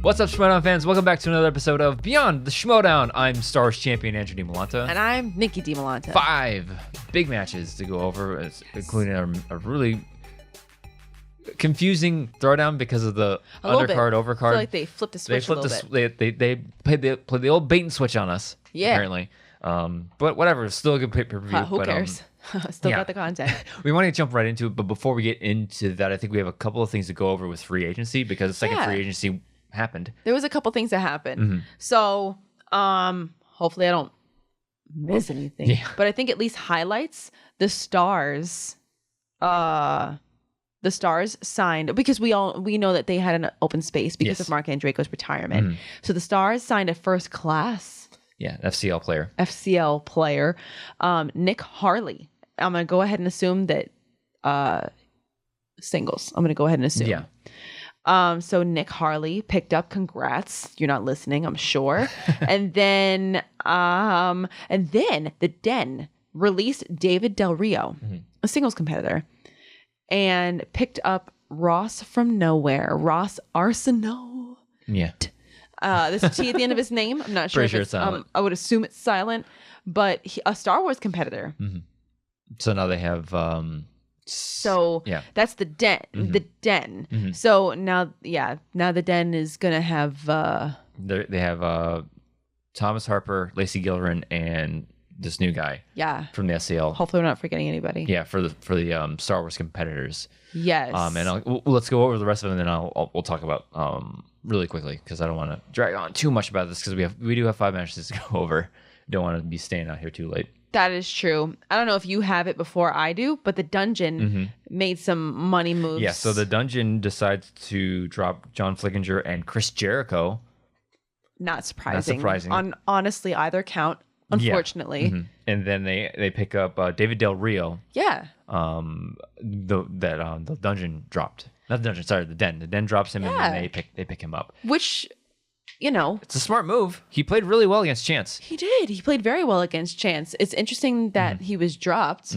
What's up, Schmoedown fans? Welcome back to another episode of Beyond the Schmoedown. I'm Star Wars champion Andrew Dimalanta. And I'm Nicki Dimalanta. 5 big matches to go over, including a really confusing throwdown because of the undercard, overcard. I feel like they flipped the switch a little bit. They played the old bait and switch on us, apparently. But whatever, it's still a good pay-per-view. Who cares? Still got the content. We want to jump right into it, but before we get into that, I think we have a couple of things to go over with free agency because the second free agency happened. There was a couple things that happened. So hopefully I don't miss anything. Yeah. But I think at least highlights the Stars. The Stars signed because we know that they had an open space because of Mark Andreyko's retirement. So the Stars signed a first class FCL player, Nick Harley. I'm gonna go ahead and assume that singles. I'm gonna go ahead and assume. Yeah. So Nick Harley picked up. Congrats. You're not listening, I'm sure. and then the Den released David Del Rio, a singles competitor, and picked up Ross from nowhere. Ross Arsenault. Yeah. There's a T at the end of his name. I'm not sure if it's silent. I would assume it's silent, but a Star Wars competitor. So now they have that's the Den. The Den. So now the Den is gonna have they have Thomas Harper, Lacey Gilliran, and this new guy from the SCL. Hopefully we're not forgetting anybody. For the Star Wars competitors. Yes. And let's go over the rest of it, and then we'll talk about really quickly because I don't want to drag on too much about this because we do have 5 matches to go over. Don't want to be staying out here too late. That is true. I don't know if you have it before I do, but the Dungeon made some money moves. Yeah, so the Dungeon decides to drop John Flickinger and Chris Jericho. Not surprising. On honestly either count, unfortunately. Yeah. And then they pick up David Del Rio. Yeah. The Dungeon dropped. Not the Dungeon, sorry, the Den. The Den drops him and then they pick him up. Which, it's a smart move. He played really well against Chance. He did. He played very well against Chance. It's interesting that he was dropped,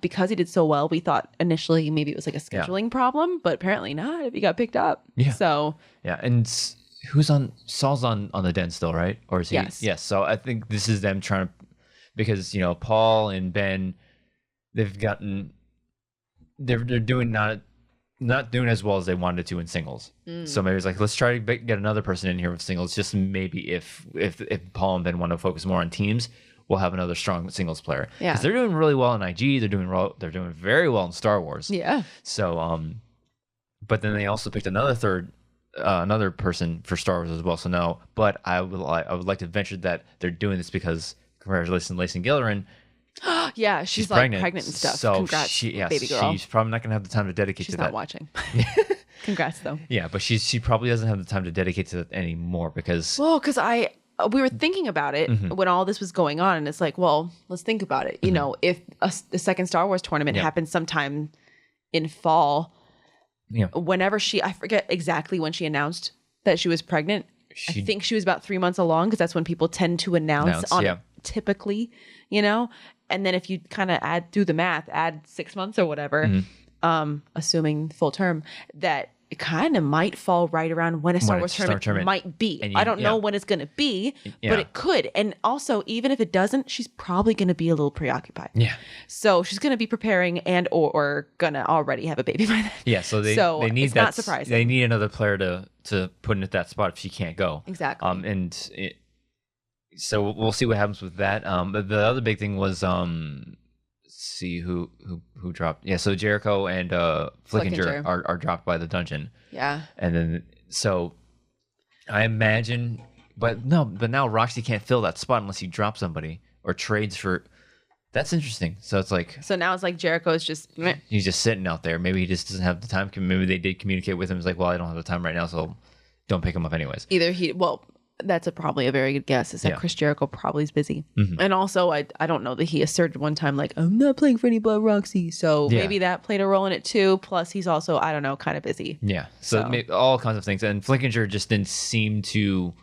because he did so well. We thought initially maybe it was like a scheduling problem, but apparently not if he got picked up. Yeah. So. Yeah. And Saul's on the Den still, right? Or is he? Yes. Yes. So I think this is them trying to, because, Paul and Ben, they're doing not doing as well as they wanted to in singles. So maybe it's like, let's try to get another person in here with singles. Just maybe if Paul and Ben want to focus more on teams, we'll have another strong singles player. Yeah. Because they're doing really well in IG. They're doing very well in Star Wars. Yeah. So, but then they also picked another person for Star Wars as well. So no, but I would like to venture that they're doing this because congratulations, Lacey Gilliran. Yeah, she's like pregnant and stuff. So congrats, baby girl. She's probably not going to have the time to dedicate to that. She's not watching. Congrats, though. Yeah, but she probably doesn't have the time to dedicate to that anymore because... Well, because we were thinking about it when all this was going on, and it's like, well, let's think about it. If the second Star Wars tournament happens sometime in fall, whenever I forget exactly when she announced that she was pregnant. I think she was about 3 months along because that's when people tend to announce typically, and then if you kind of do the math, add 6 months or whatever, assuming full term, that it kind of might fall right around when a Star Wars tournament might be. I don't know when it's going to be, but it could. And also, even if it doesn't, she's probably going to be a little preoccupied. Yeah. So she's going to be preparing and or going to already have a baby by then. Yeah. So they need it's not surprising. They need another player to put in at that spot if she can't go. Exactly. So we'll see what happens with that. But the other big thing was see who dropped. Yeah, so Jericho and Flickinger are dropped by the Dungeon. Yeah. And then so I imagine but now Roxy can't fill that spot unless he drops somebody or trades for. That's interesting. So it's like now it's like Jericho's just meh. He's just sitting out there. Maybe he just doesn't have the time. Maybe they did communicate with him. It's like, well, I don't have the time right now, so don't pick him up anyways. That's probably a very good guess. Is that Chris Jericho probably is busy, and also I don't know that he asserted one time like I'm not playing for any Blood Roxy, so maybe that played a role in it too. Plus he's also kind of busy. Yeah, so all kinds of things, and Flickinger just didn't seem to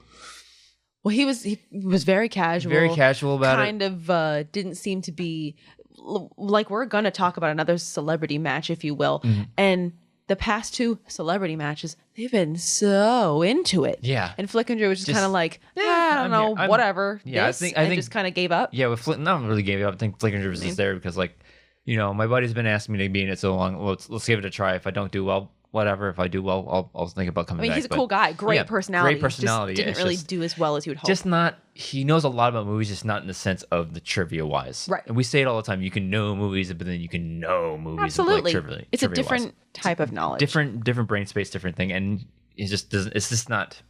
Well, he was very casual. Very casual about kind it. Kind of didn't seem to be like, we're going to talk about another celebrity match, if you will. Mm-hmm. And the past 2 celebrity matches, they've been so into it. Yeah. And Flickinger was just kind of like, I don't know, whatever. Yeah, I think just kind of gave up. Yeah, with not really gave up. I think Flickinger was just there because, like, you know, my buddy's been asking me to be in it so long. Let's give it a try. If I don't do well, whatever. If I do well, I'll think about coming back. He's a cool guy. Great personality. Great personality. Just didn't really do as well as you would hope. Just not. He knows a lot about movies, just not in the sense of the trivia wise. Right. And we say it all the time. You can know movies, but then you can know movies. Absolutely. Like it's a different type of knowledge. Different brain space, different thing, and it just doesn't. It's just not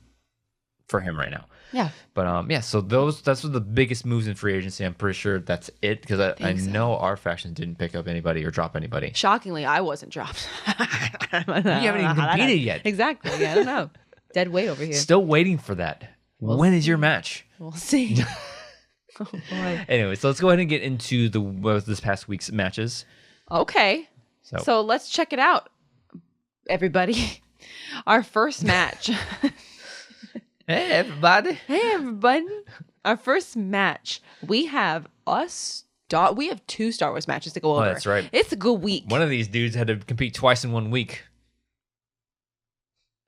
for him right now. Yeah. But so that's the biggest moves in free agency. I'm pretty sure that's it because I know our faction didn't pick up anybody or drop anybody. Shockingly, I wasn't dropped. You haven't even competed yet. Exactly. Yeah, I don't know. Dead weight over here. Still waiting for that. When is your match? We'll see. Oh boy. Anyway, so let's go ahead and get into this past week's matches. Okay. So let's check it out, everybody. Our first match. Hey, everybody. Hey, everybody. Our first match. We have 2 Star Wars matches to go over. Oh, that's right. It's a good week. One of these dudes had to compete twice in 1 week.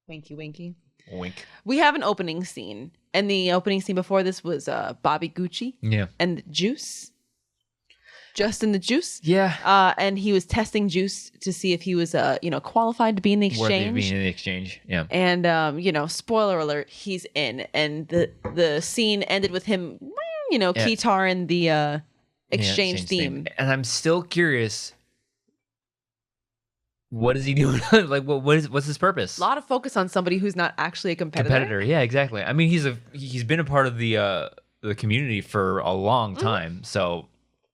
Winky, winky. Wink. We have an opening scene. And the opening scene before this was Bobby Gucci. Yeah. And the Juice. Justin the Juice. Yeah. And he was testing Juice to see if he was qualified to be in the exchange. Worthy of being in the exchange. Yeah. And spoiler alert, he's in. And the scene ended with him, Keytar and the exchange theme. And I'm still curious. What is he doing? Like, what's his purpose? A lot of focus on somebody who's not actually a competitor. Yeah, exactly. I mean, he's been a part of the community for a long time, so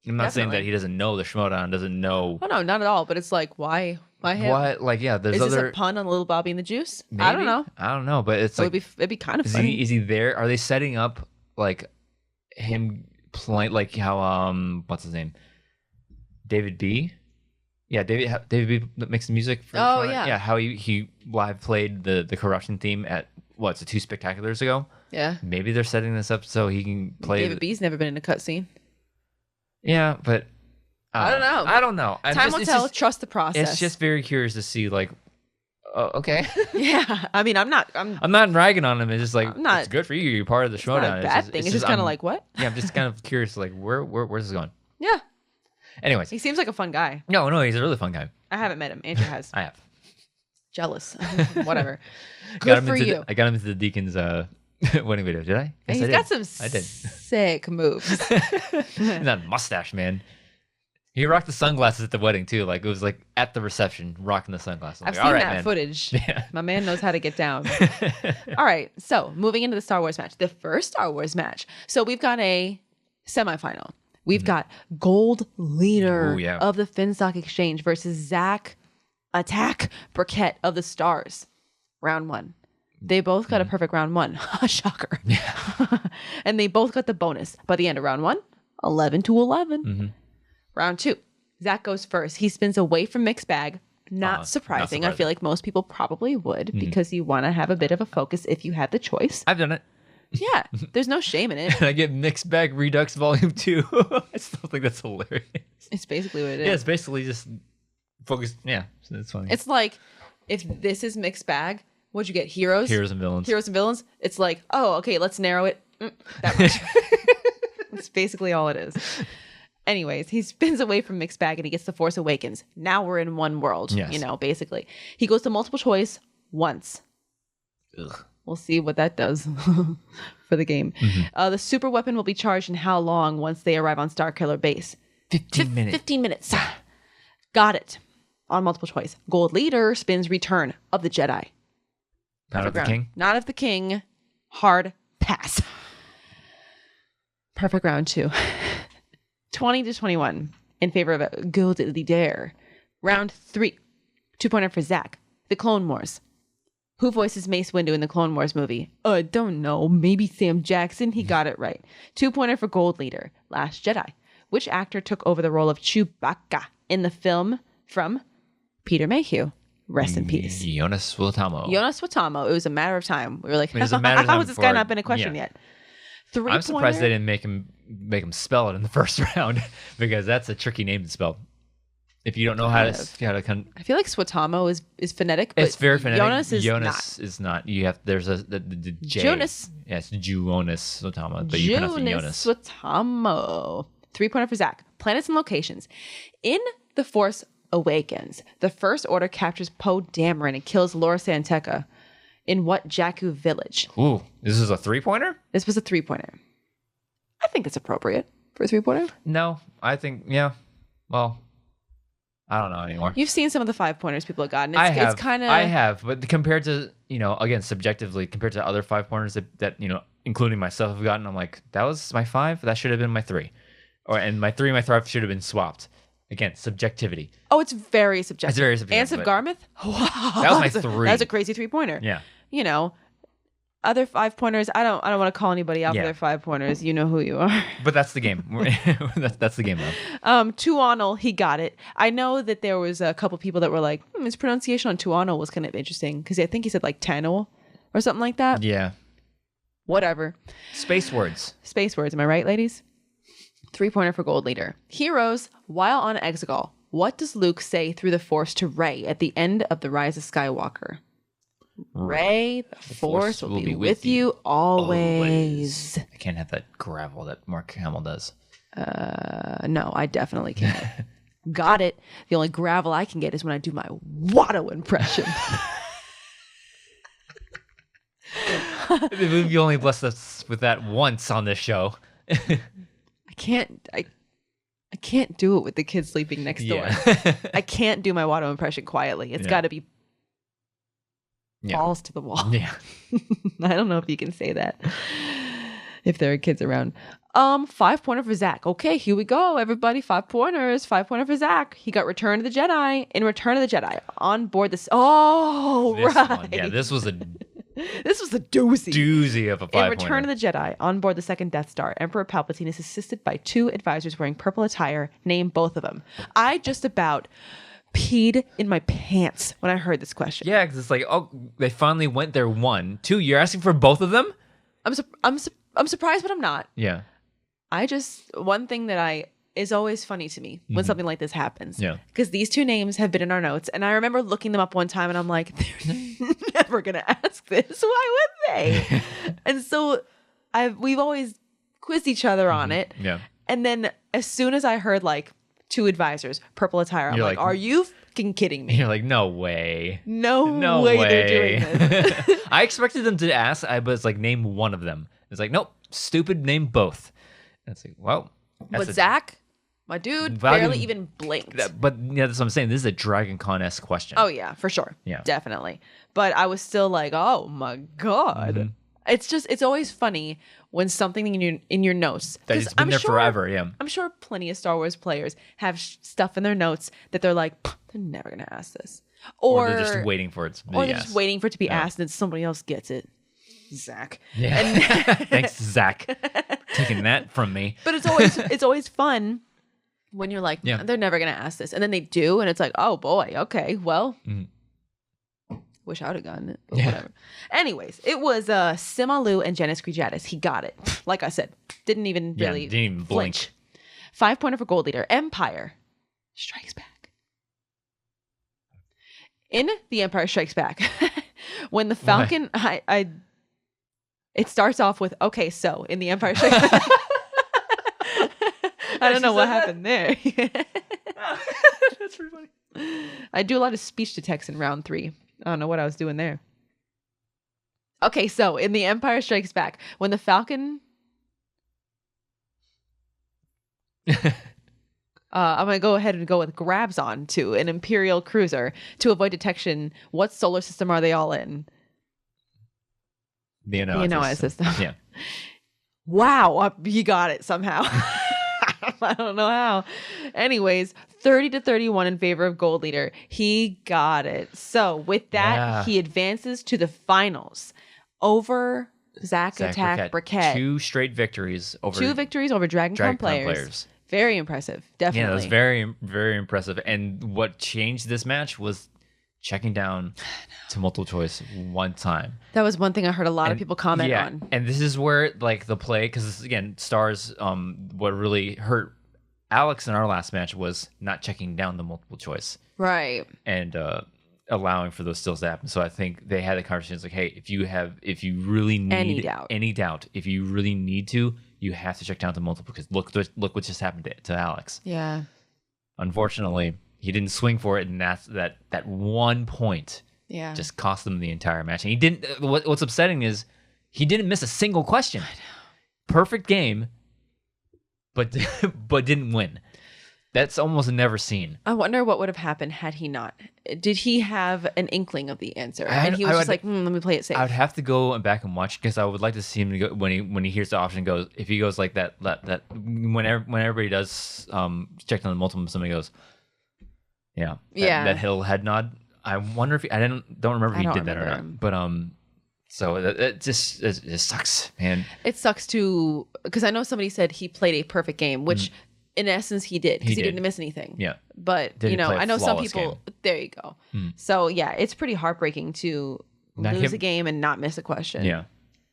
I'm not saying that he doesn't know the Schmoedown, doesn't know. Oh no, not at all. But it's like, why him? What? Like, yeah, there's is this a pun on Little Bobby and the Juice? Maybe? I don't know, but it's like it'd be kind of funny. Is he there? Are they setting up like him playing like how what's his name? David B. Yeah, David B makes the music for yeah. How he live played the corruption theme at what's it, 2 Spectaculars ago? Yeah. Maybe they're setting this up so he can play. David B's never been in a cutscene. Yeah, but I don't know. Time will tell. Trust the process. It's just very curious to see, like, okay. Yeah, I mean, I'm not ragging on him. It's just like it's good for you. You're part of the Schmoedown. It's not a bad thing. It's just kind of like what? Yeah, I'm just kind of curious, like where's this going? Yeah. Anyways, he seems like a fun guy. No, he's a really fun guy. I haven't met him. Andrew has. I have. Jealous. Whatever. Good for you. I got him into the Deacon's wedding video. Did I? Yes, he's got some sick moves. That mustache, man. He rocked the sunglasses at the wedding too. Like it was like at the reception, rocking the sunglasses. I've seen that footage. Yeah. My man knows how to get down. All right. So moving into the Star Wars match, the first Star Wars match. So we've got a semifinal. We've got Gold Leader of the Finstock Exchange versus Zach Attack Burkett of the Stars. Round 1. They both got a perfect round 1. Shocker. Yeah. And they both got the bonus. By the end of round 1, 11-11. Mm-hmm. Round 2. Zach goes first. He spins away from mixed bag. Not surprising. I feel like most people probably would because you want to have a bit of a focus if you had the choice. I've done it. Yeah, there's no shame in it. And I get Mixed Bag Redux Volume 2. I still think that's hilarious. It's basically what it is. Yeah, it's basically just focus. Yeah, it's funny. It's like, if this is Mixed Bag, what'd you get? Heroes and Villains? It's like, oh, okay, let's narrow it. That much. That's basically all it is. Anyways, he spins away from Mixed Bag and he gets the Force Awakens. Now we're in one world, basically. He goes to multiple choice once. Ugh. We'll see what that does for the game. Mm-hmm. The super weapon will be charged in how long once they arrive on Starkiller Base? 15 minutes. 15 minutes. Got it. On multiple choice. Gold Leader spins Return of the Jedi. Not of the King? Not of the King. Hard pass. Perfect round 2. 20-21 in favor of Gold Leader. Round 3. 2-pointer for Zach. The Clone Wars. Who voices Mace Windu in the Clone Wars movie? I don't know. Maybe Sam Jackson. He got it right. 2-pointer for Gold Leader. Last Jedi. Which actor took over the role of Chewbacca in the film from Peter Mayhew? Rest in peace. Jonas Suotamo. It was a matter of time. We were like, how has this guy not been a question yet? I'm surprised they didn't make him spell it in the first round because that's a tricky name to spell. If you don't know how to I feel like Swatamo is phonetic, but it's very phonetic. Jonas is not. You have there's the J. Jonas. Yes, Jonas Swatamo, but you pronounce it Jonas. Swatamo. 3-pointer for Zach. Planets and locations. In The Force Awakens, the First Order captures Poe Dameron and kills Laura Santeca. In what Jakku village? Ooh, this is a 3-pointer? This was a 3-pointer. I think it's appropriate for a 3-pointer. No, I think, yeah. Well, I don't know anymore. You've seen some of the 5-pointers people have gotten. I have, but compared to, again, subjectively, compared to other 5-pointers that including myself have gotten, I'm like, that was my 5? That should have been my 3. And my 3 and my 5 should have been swapped. Again, subjectivity. Oh, it's very subjective. It's very subjective. Ants of Garmouth? Wow. That was my 3. That was a crazy 3-pointer. Yeah. Other 5-pointers, I don't want to call anybody out for their 5-pointers. You know who you are. But that's the game. that's the game, though. Tuonel, he got it. I know that there was a couple people that were like, his pronunciation on Tuonel was kind of interesting because I think he said like Tanel or something like that. Yeah. Whatever. Space words. Space words. Am I right, ladies? 3-pointer for Gold Leader. Heroes, while on Exegol, what does Luke say through the Force to Rey at the end of The Rise of Skywalker? Rey, the Force will be with you always. I can't have that gravel that Mark Hamill does. No, I definitely can't. Got it. The only gravel I can get is when I do my Watto impression. You only blessed us with that once on this show. I can't do it with the kids sleeping next door. I can't do my Watto impression quietly. It's got to be balls to the wall. Yeah. I don't know if you can say that if there are kids around. 5-pointer for Zach. Okay, here we go, everybody. 5-pointers. 5-pointer for Zach. He got Return of the Jedi. In Return of the Jedi, on board this. Oh, this right. One. Yeah, this was a doozy. Doozy of a 5-pointer. In Return of the Jedi, on board the second Death Star, Emperor Palpatine is assisted by 2 advisors wearing purple attire. Name both of them. I just about peed in my pants when I heard this question. Yeah, because it's like, oh, they finally went there. 1, 2. You're asking for both of them? I'm surprised, but I'm not. Yeah. One thing that is always funny to me when something like this happens. Yeah. Because these 2 names have been in our notes, and I remember looking them up one time, and I'm like, they're never gonna ask this. Why would they? And so we've always quizzed each other on it. Yeah. And then as soon as I heard like 2 advisors, purple attire, I'm like, are you fucking kidding me? You're like, no way. No way they're doing this. I expected them to ask, but it's like, name one of them. It's like, nope, stupid, name both. And it's like, well. But Zach, my dude, barely even blinked. But yeah, that's what I'm saying. This is a Dragon Con-esque question. Oh yeah, for sure. Yeah. Definitely. But I was still like, oh my God. Mm-hmm. It's always funny when something in your notes that it's been there forever. Yeah, I'm sure plenty of Star Wars players have stuff in their notes that they're like, they're never gonna ask this, or they're just waiting for it to be asked. They're just waiting for it to be asked, and then somebody else gets it. Zach. Yeah. Thanks, Zach, taking that from me. But it's always fun when you're like, they're never gonna ask this, and then they do, and it's like, oh boy, okay, well. Wish I would have gotten it, but whatever. Anyways, it was Simalu and Genis Grijatis. He got it. Like I said, didn't even blink. 5-pointer for Gold Leader. Empire Strikes Back. In The Empire Strikes Back, when the Falcon, it starts off with, okay, so in The Empire Strikes Back. I don't know what happened there. That's pretty funny. I do a lot of speech to text in round 3. I don't know what I was doing there. Okay, so in The Empire Strikes Back, when the Falcon... I'm going to go ahead and go with grabs on to an Imperial cruiser to avoid detection. What solar system are they all in? The Anoa system. Yeah. Wow, you got it somehow. I don't know how. Anyways, 30-31 in favor of Gold Leader. He got it. So with that, he advances to the finals over Zach Attack Briquette. 2 straight victories over 2 victories over Dragon Con players. Very impressive. Definitely. Yeah, that was very, very impressive. And what changed this match was checking down to multiple choice one time. That was one thing I heard a lot of people comment on. And this is where like the play, because again, stars. What really hurt Alex in our last match was not checking down the multiple choice, right? And allowing for those stills to happen. So I think they had the conversations like, hey, if you really need any doubt, if you really need to, you have to check down to multiple, because look what just happened to Alex. Yeah. Unfortunately, he didn't swing for it, and that 1 point just cost him the entire match. And he didn't. What's upsetting is he didn't miss a single question. I know. Perfect game, but didn't win. That's almost never seen. I wonder what would have happened had he not. Did he have an inkling of the answer? And he was just like, let me play it safe. I would have to go back and watch, because I would like to see him go, when he hears the option goes, if he goes like that when everybody does check on the multiple, somebody goes, that hill head nod. I wonder if I don't remember if he did that or not. But so it just sucks, man. It sucks too, because I know somebody said he played a perfect game, which in essence he did, because he didn't miss anything. Yeah. But I know some people. Game. There you go. So yeah, it's pretty heartbreaking to lose a game and not miss a question. Yeah.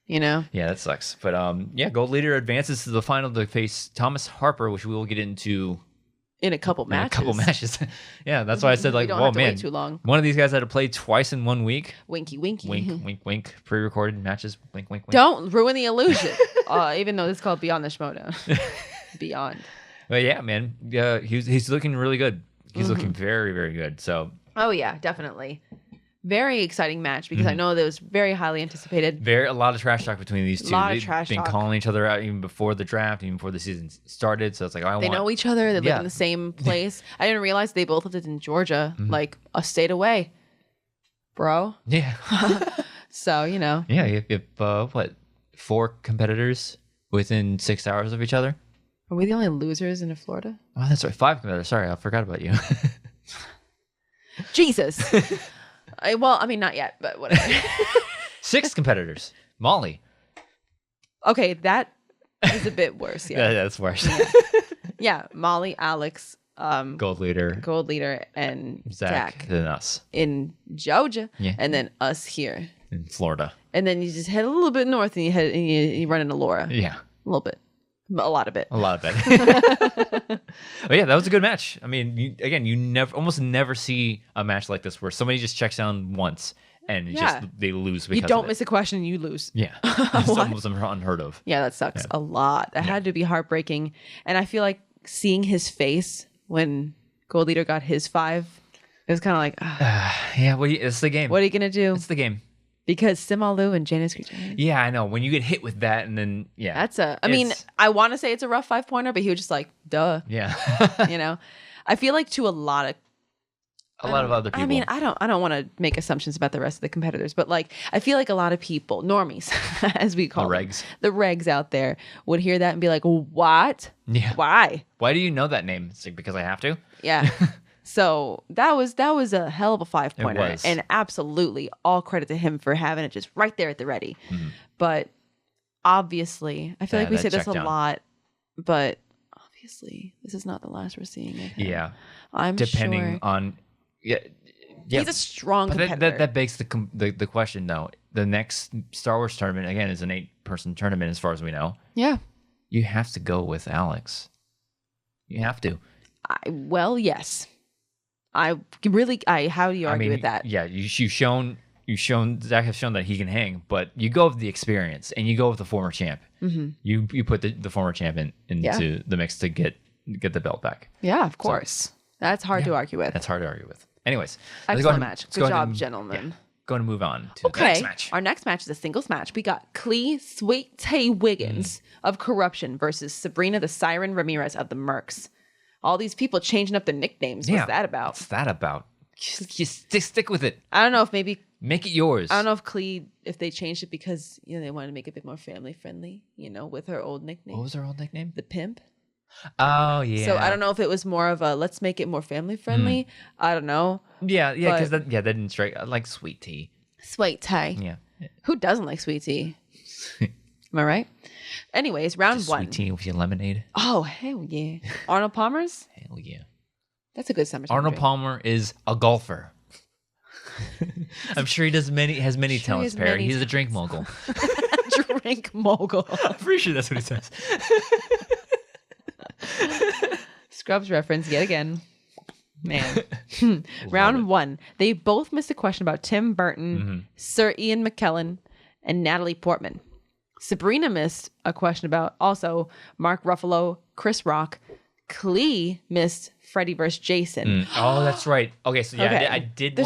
Yeah, that sucks. But Gold Leader advances to the final to face Thomas Harper, which we will get into in a couple matches. Yeah, that's why I said, like, whoa, man, wait too long. One of these guys had to play twice in 1 week. Winky. Wink, wink, wink. Pre-recorded matches. Wink, wink, wink. Don't ruin the illusion. Even though it's called Beyond the Schmoedown. Beyond. But yeah, man, he's looking really good. He's looking very, very good. So. Oh yeah, definitely. Very exciting match, because I know that was very highly anticipated. A lot of trash talk between these two. They've been calling each other out even before the draft, even before the season started. So it's like, they know each other. They live in the same place. I didn't realize they both lived in Georgia, like a state away, bro. Yeah. So Yeah, if 4 competitors within 6 hours of each other. Are we the only losers in Florida? Oh, that's right. 5 competitors. Sorry, I forgot about you. Jesus. Not yet, but whatever. 6 competitors. Molly. Okay, that is a bit worse. Yeah, that's worse. Yeah, Molly, Alex, Gold Leader, and Zach. Then us in Georgia, and then us here in Florida. And then you just head a little bit north, and you run into Laura. Yeah, a little bit. A lot of it. But yeah, that was a good match. I mean, you almost never see a match like this where somebody just checks down once and they lose because you don't miss a question, you lose. Yeah. It's almost unheard of. Yeah, that sucks a lot. That had to be heartbreaking. And I feel like seeing his face when Gold Leader got his 5, it was kind of like, it's the game. What are you going to do? It's the game. Because Simalu and Janice Creature. Yeah, I know. When you get hit with that, and then that's I want to say it's a rough 5-pointer, but he was just like, duh. Yeah. I feel like to a lot of other people. I mean, I don't want to make assumptions about the rest of the competitors, but like I feel like a lot of people, normies, as we call them, the regs out there, would hear that and be like, what? Yeah. Why? Why do you know that name? It's like, because I have to. Yeah. So that was a hell of a 5-pointer, and absolutely all credit to him for having it just right there at the ready. But obviously, I feel like we say this a lot, but obviously this is not the last we're seeing of him. Yeah, I'm depending sure. on he's a strong competitor. That begs the question though. The next Star Wars tournament again is an 8-person tournament as far as we know. Yeah, you have to go with Alex. You have to. Yes. How do you argue with that? Yeah, you've shown Zach has shown that he can hang, but you go with the experience and you go with the former champ. You put the former champ into the mix to get the belt back. Yeah, of course. That's hard to argue with. That's hard to argue with. Anyways, excellent match. Good job, gentlemen. Yeah, going to move on to the next match. Our next match is a singles match. We got Clee Sweet Tay Wiggins of Corruption versus Sabrina the Siren Ramirez of the Mercs. All these people changing up their nicknames. What's that about? What's that about? Just stick with it. I don't know if maybe make it yours. I don't know if they changed it because they wanted to make it a bit more family friendly. With her old nickname. What was her old nickname? The Pimp. Oh yeah. So I don't know if it was more of a let's make it more family friendly. I don't know. Yeah, because that didn't strike. I like Sweet Tea. Sweet Tea. Yeah. Who doesn't like sweet tea? Am I right? Anyways, round 1. Sweet tea with your lemonade. Oh, hell yeah. Arnold Palmer's? Hell yeah. That's a good summertime Arnold drink. Palmer is a golfer. I'm sure he has many talents, Perry. He's a drink mogul. Drink mogul. I'm pretty sure that's what he says. Scrubs reference yet again. Man. Round 1. They both missed a question about Tim Burton, Sir Ian McKellen, and Natalie Portman. Sabrina missed a question about also Mark Ruffalo, Chris Rock. Clee missed Freddy vs. Jason. Oh, that's right. Okay, so yeah, okay. I did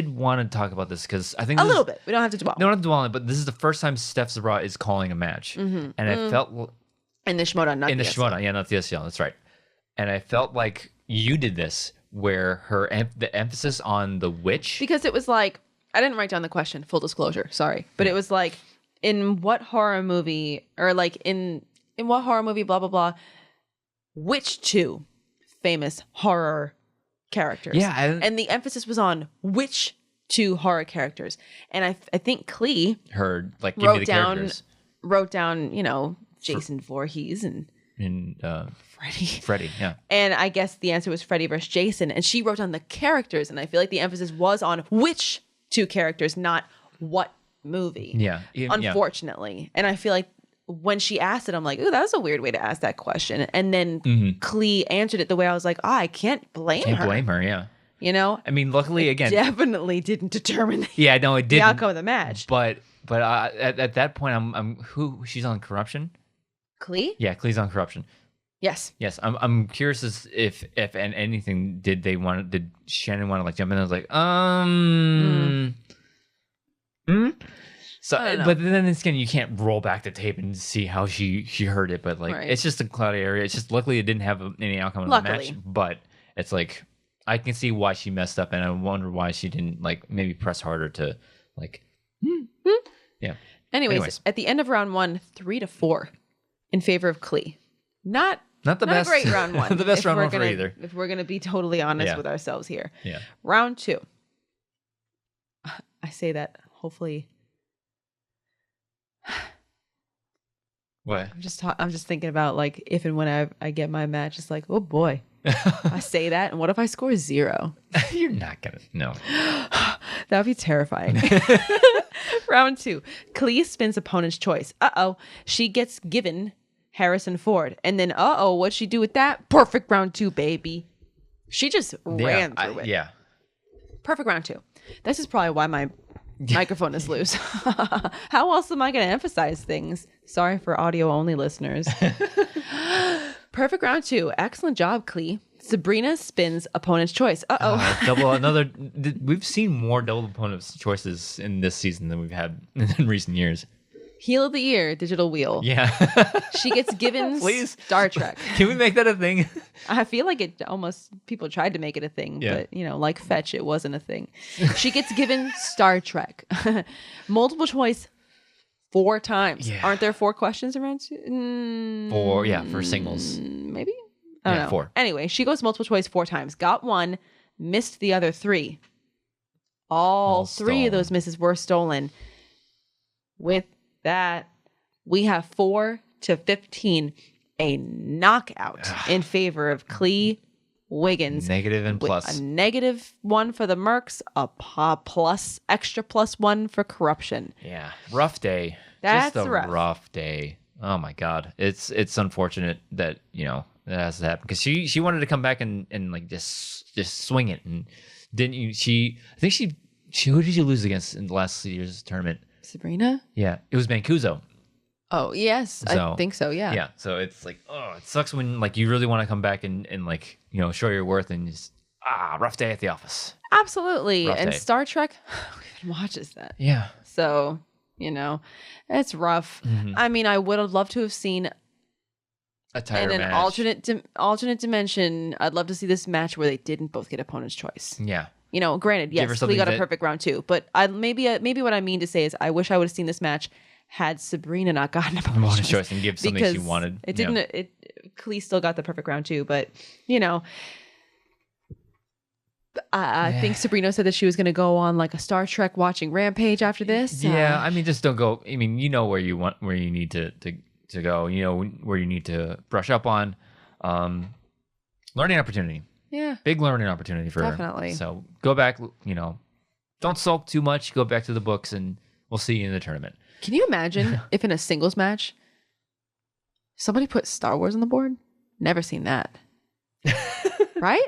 want to talk about this because I think a little bit. We don't have to dwell. No, not dwell on it, but this is the first time Steph Zabra is calling a match, and I felt in the Schmoedown, not in the Schmoedown, yeah, not the SCL. That's right. And I felt like you did this where the emphasis on the witch, because it was like I didn't write down the question. Full disclosure, sorry, but it was like in what horror movie or like in what horror movie, blah blah blah. Which two famous horror characters? Yeah, and the emphasis was on which two horror characters. And I think Clee heard like give me the characters. Wrote down, you know, Jason Voorhees and Freddy, yeah. And I guess the answer was Freddy versus Jason. And she wrote down the characters, and I feel like the emphasis was on which two characters, not what movie. Yeah, unfortunately. Yeah. And I feel like when she asked it, I'm like, ooh, that was a weird way to ask that question. And then Clee answered it the way I was like, I can't blame her. Can't blame her, yeah. You know? I mean, luckily, again. Definitely didn't determine the outcome of the match. But at that point, I'm she's on corruption? Clee? Yeah, Clee's on corruption. Yes. Yes. I'm curious as if and anything, did Shannon want to like jump in? I was like, So, but then again, you can't roll back the tape and see how she heard it. But like, It's just a cloudy area. It's just luckily it didn't have any outcome of the match. But it's like I can see why she messed up, and I wonder why she didn't like maybe press harder to like. Yeah. Anyways, at the end of round 1, 3-4 in favor of Clee. Not the best. A great round 1. The best round 1 for either. If we're gonna be totally honest with ourselves here. Yeah. Round 2. I say that hopefully. What? I'm just thinking about like if and when I get my match, it's like, oh boy, I say that, and what if I score 0? You're not gonna. No. That would be terrifying. Round 2. Clee spins opponent's choice. She gets given Harrison Ford, and then what'd she do with that? Perfect round 2, baby. She just ran through it. Yeah. Perfect round 2. This is probably why my microphone is loose. How else am I going to emphasize things? Sorry for audio only listeners. Perfect round 2. Excellent job, Clee. Sabrina spins opponent's choice. We've seen more double opponent's choices in this season than we've had in recent years. Heel of the year, digital wheel. Yeah. She gets given Star Trek. Can we make that a thing? I feel like people tried to make it a thing, but like Fetch, it wasn't a thing. She gets given Star Trek. Multiple choice 4 times. Yeah. Aren't there 4 questions around? 4, for singles. Maybe? I don't know. 4. Anyway, she goes multiple choice 4 times. Got 1, missed the other 3. All 3 of those misses were stolen. With that, we have 4-15, a knockout in favor of Clee Wiggins. Negative and plus. A -1 for the Mercs, a extra +1 for corruption. Yeah, rough day. That's just a rough day. Oh my God, it's unfortunate that that has to happen because she wanted to come back and like just swing it, and didn't you? I think she who did you lose against in the last year's tournament? Sabrina? Yeah, it was Mancuso. Oh, yes. I think so, yeah. Yeah, so it's like, it sucks when like you really want to come back and like, show your worth and just, rough day at the office. Absolutely. Rough and day. Star Trek, who even watches that? Yeah. So, it's rough. Mm-hmm. I mean, I would have loved to have seen a tighter in an alternate dimension. I'd love to see this match where they didn't both get opponent's choice. Yeah. Granted, yes, we got a perfect round 2, but maybe what I mean to say is I wish I would have seen this match had Sabrina not gotten a bonus choice and give something she wanted. It didn't. Clee still got the perfect round 2, but I think Sabrina said that she was going to go on like a Star Trek watching rampage after this. Yeah, I mean, just don't go. I mean, where you need to go. Where you need to brush up on. Learning opportunity. Yeah. Big learning opportunity for Definitely. her. So go back, don't sulk too much. Go back to the books, and we'll see you in the tournament. Can you imagine if in a singles match, somebody put Star Wars on the board? Never seen that. Right?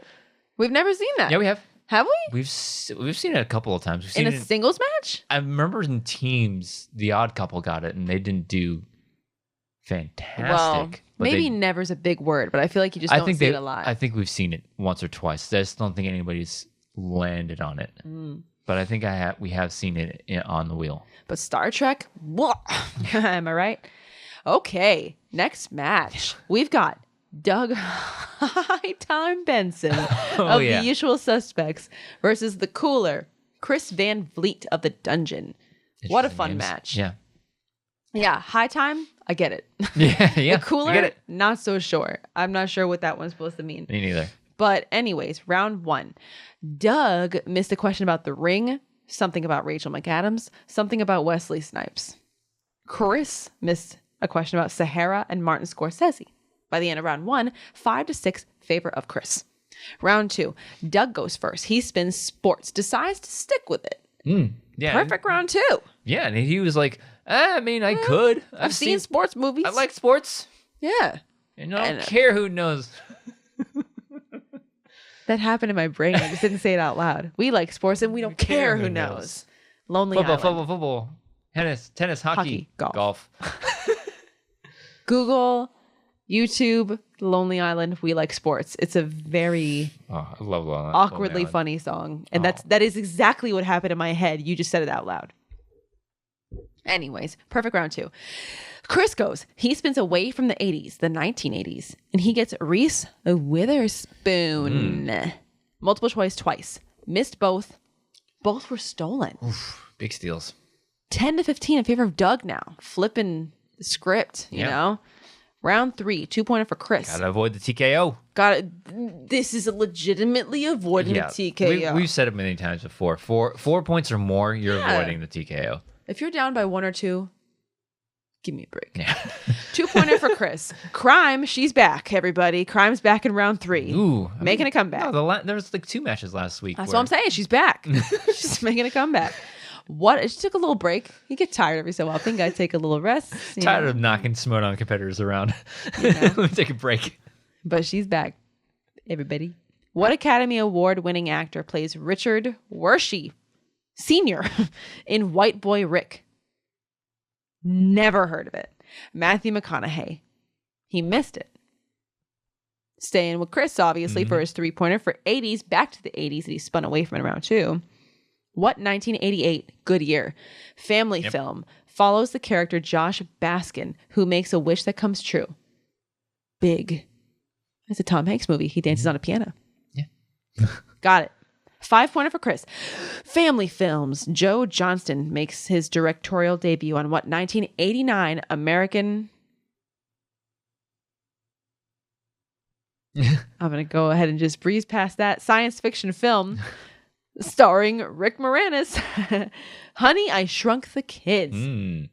We've never seen that. Yeah, we have. Have we? We've seen it a couple of times. We've seen in a singles match? I remember in teams, the Odd Couple got it, and they didn't do fantastic. Well, maybe never's a big word, but I feel like you just don't see it a lot. I think we've seen it once or twice. I just don't think anybody's landed on it. But I think we have seen it on the wheel. But Star Trek? Am I right? Okay, next match. We've got Doug High Time Benson of The Usual Suspects versus the cooler Chris Van Vliet of The Dungeon. What a fun match. Yeah. Yeah, High Time, I get it. Yeah. The cooler, I get it. Not so sure. I'm not sure what that one's supposed to mean. Me neither. But anyways, round 1. Doug missed a question about The Ring, something about Rachel McAdams, something about Wesley Snipes. Chris missed a question about Sahara and Martin Scorsese. By the end of round 1, 5-6 favor of Chris. Round 2, Doug goes first. He spins sports, decides to stick with it. Yeah. Perfect round 2. Yeah, and he was like, I could. I've seen sports movies. I like sports. Yeah. And I don't care who knows. That happened in my brain. I just didn't say it out loud. We like sports and we don't care who knows. Lonely Island. Football. Tennis, hockey, golf. Google, YouTube, Lonely Island, We Like Sports. It's a very I love awkwardly funny song. And that is exactly what happened in my head. You just said it out loud. Anyways, perfect round 2. Chris goes. He spins away from the 80s, the 1980s, and he gets Reese Witherspoon. Multiple choice twice. Missed both. Both were stolen. Oof, big steals. 10-15 in favor of Doug now. Flipping the script, you know? Round 3, 2-pointer for Chris. Gotta avoid the TKO. This is legitimately avoiding the TKO. We've said it many times before. 4 points or more, you're avoiding the TKO. If you're down by 1 or 2, give me a break. Yeah. 2-pointer for Chris. Crime, she's back, everybody. Crime's back in round 3. Ooh. Making a comeback. No, there was like 2 matches last week. That's what I'm saying. She's back. She's making a comeback. She took a little break. You get tired every so often. Gotta take a little rest. Tired of knocking Schmoedown competitors around. Let me take a break. But she's back, everybody. What Academy Award winning actor plays Richard Wershey Sr. in White Boy Rick? Never heard of it. Matthew McConaughey. He missed it. Staying with Chris, obviously, for his 3-pointer for 80s, back to the 80s that he spun away from in round 2. What 1988 good year family film follows the character Josh Baskin, who makes a wish that comes true? Big. It's a Tom Hanks movie. He dances on a piano. Yeah. Got it. 5-pointer for Chris. Family films. Joe Johnston makes his directorial debut on what 1989 American... I'm going to go ahead and just breeze past that. Science fiction film starring Rick Moranis. Honey, I Shrunk the Kids.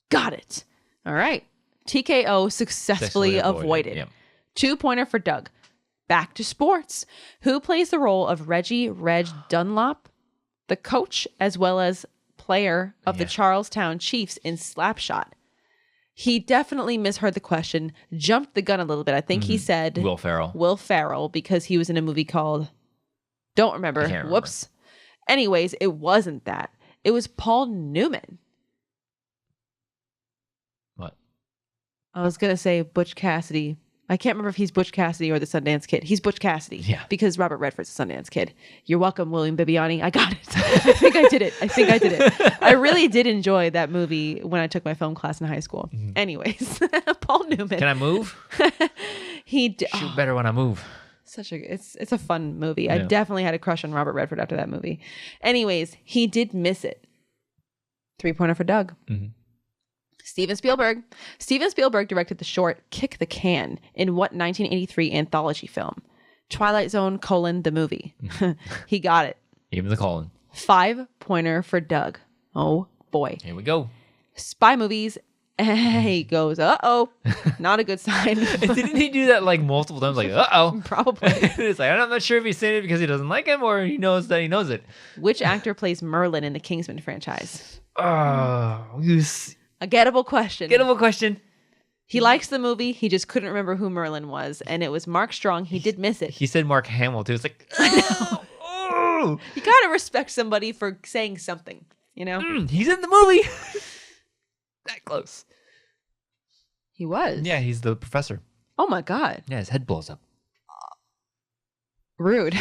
Got it. All right. TKO successfully avoided. Yep. 2-pointer for Doug. Back to sports. Who plays the role of Reggie Reg Dunlop, the coach as well as player of the Charlestown Chiefs in Slapshot? He definitely misheard the question, jumped the gun a little bit. I think he said Will Ferrell. Will Ferrell, because he was in a movie called... Don't remember. Whoops. Anyways, it wasn't that. It was Paul Newman. What? I was going to say Butch Cassidy. I can't remember if he's Butch Cassidy or the Sundance Kid. He's Butch Cassidy. Yeah. Because Robert Redford's the Sundance Kid. You're welcome, William Bibiani. I got it. I think I did it. I really did enjoy that movie when I took my film class in high school. Anyways, Paul Newman. Can I move? Shoot better when I move. It's a fun movie. Yeah. I definitely had a crush on Robert Redford after that movie. Anyways, he did miss it. 3-pointer for Doug. Steven Spielberg. Steven Spielberg directed the short Kick the Can in what 1983 anthology film? Twilight Zone: the movie. He got it. Even the colon. 5-pointer for Doug. Oh boy. Here we go. Spy movies He goes, uh-oh, not a good sign. Didn't he do that like multiple times? Like, uh-oh. Probably. It's like, I'm not sure if he's saying it because he doesn't like him or he knows that he knows it. Which actor plays Merlin in the Kingsman franchise? Oh, a gettable question. Gettable question. He likes the movie. He just couldn't remember who Merlin was. And it was Mark Strong. He did miss it. He said Mark Hamill too. It's like, I know. Oh. You got to respect somebody for saying something, you know? He's in the movie. That close. He was. Yeah, he's the professor. Oh my God. Yeah, his head blows up. Rude.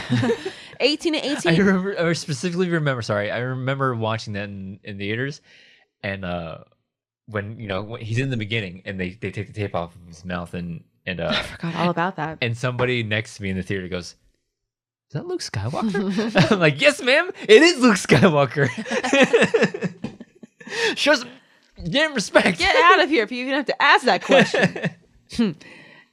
18 to 18. I specifically remember, I remember watching that in theaters. And when he's in the beginning and they take the tape off of his mouth and I forgot all about that. And somebody next to me in the theater goes, "Is that Luke Skywalker?" I'm like, "Yes, ma'am, it is Luke Skywalker." Show some damn respect. Get out of here if you even have to ask that question.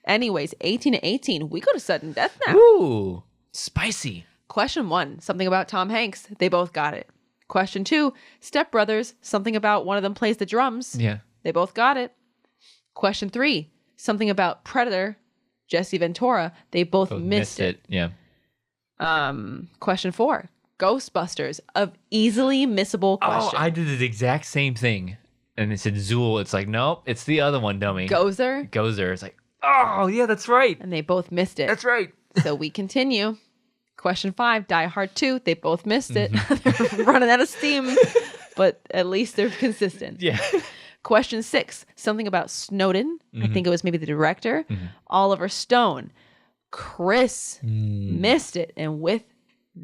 Anyways, 18 to 18. We go to sudden death now. Ooh, spicy. Question 1, something about Tom Hanks. They both got it. Question 2, Step Brothers. Something about one of them plays the drums. Yeah. They both got it. Question 3, something about Predator. Jesse Ventura. They both missed it. Yeah. Question 4, Ghostbusters. A easily missable question. Oh, I did the exact same thing. And it said Zool. It's like, nope, it's the other one, dummy. Gozer. It's like, oh, yeah, that's right. And they both missed it. That's right. So we continue. Question 5, Die Hard 2. They both missed it. They're running out of steam, but at least they're consistent. Yeah. Question 6, something about Snowden. I think it was maybe the director. Oliver Stone. Chris missed it. And with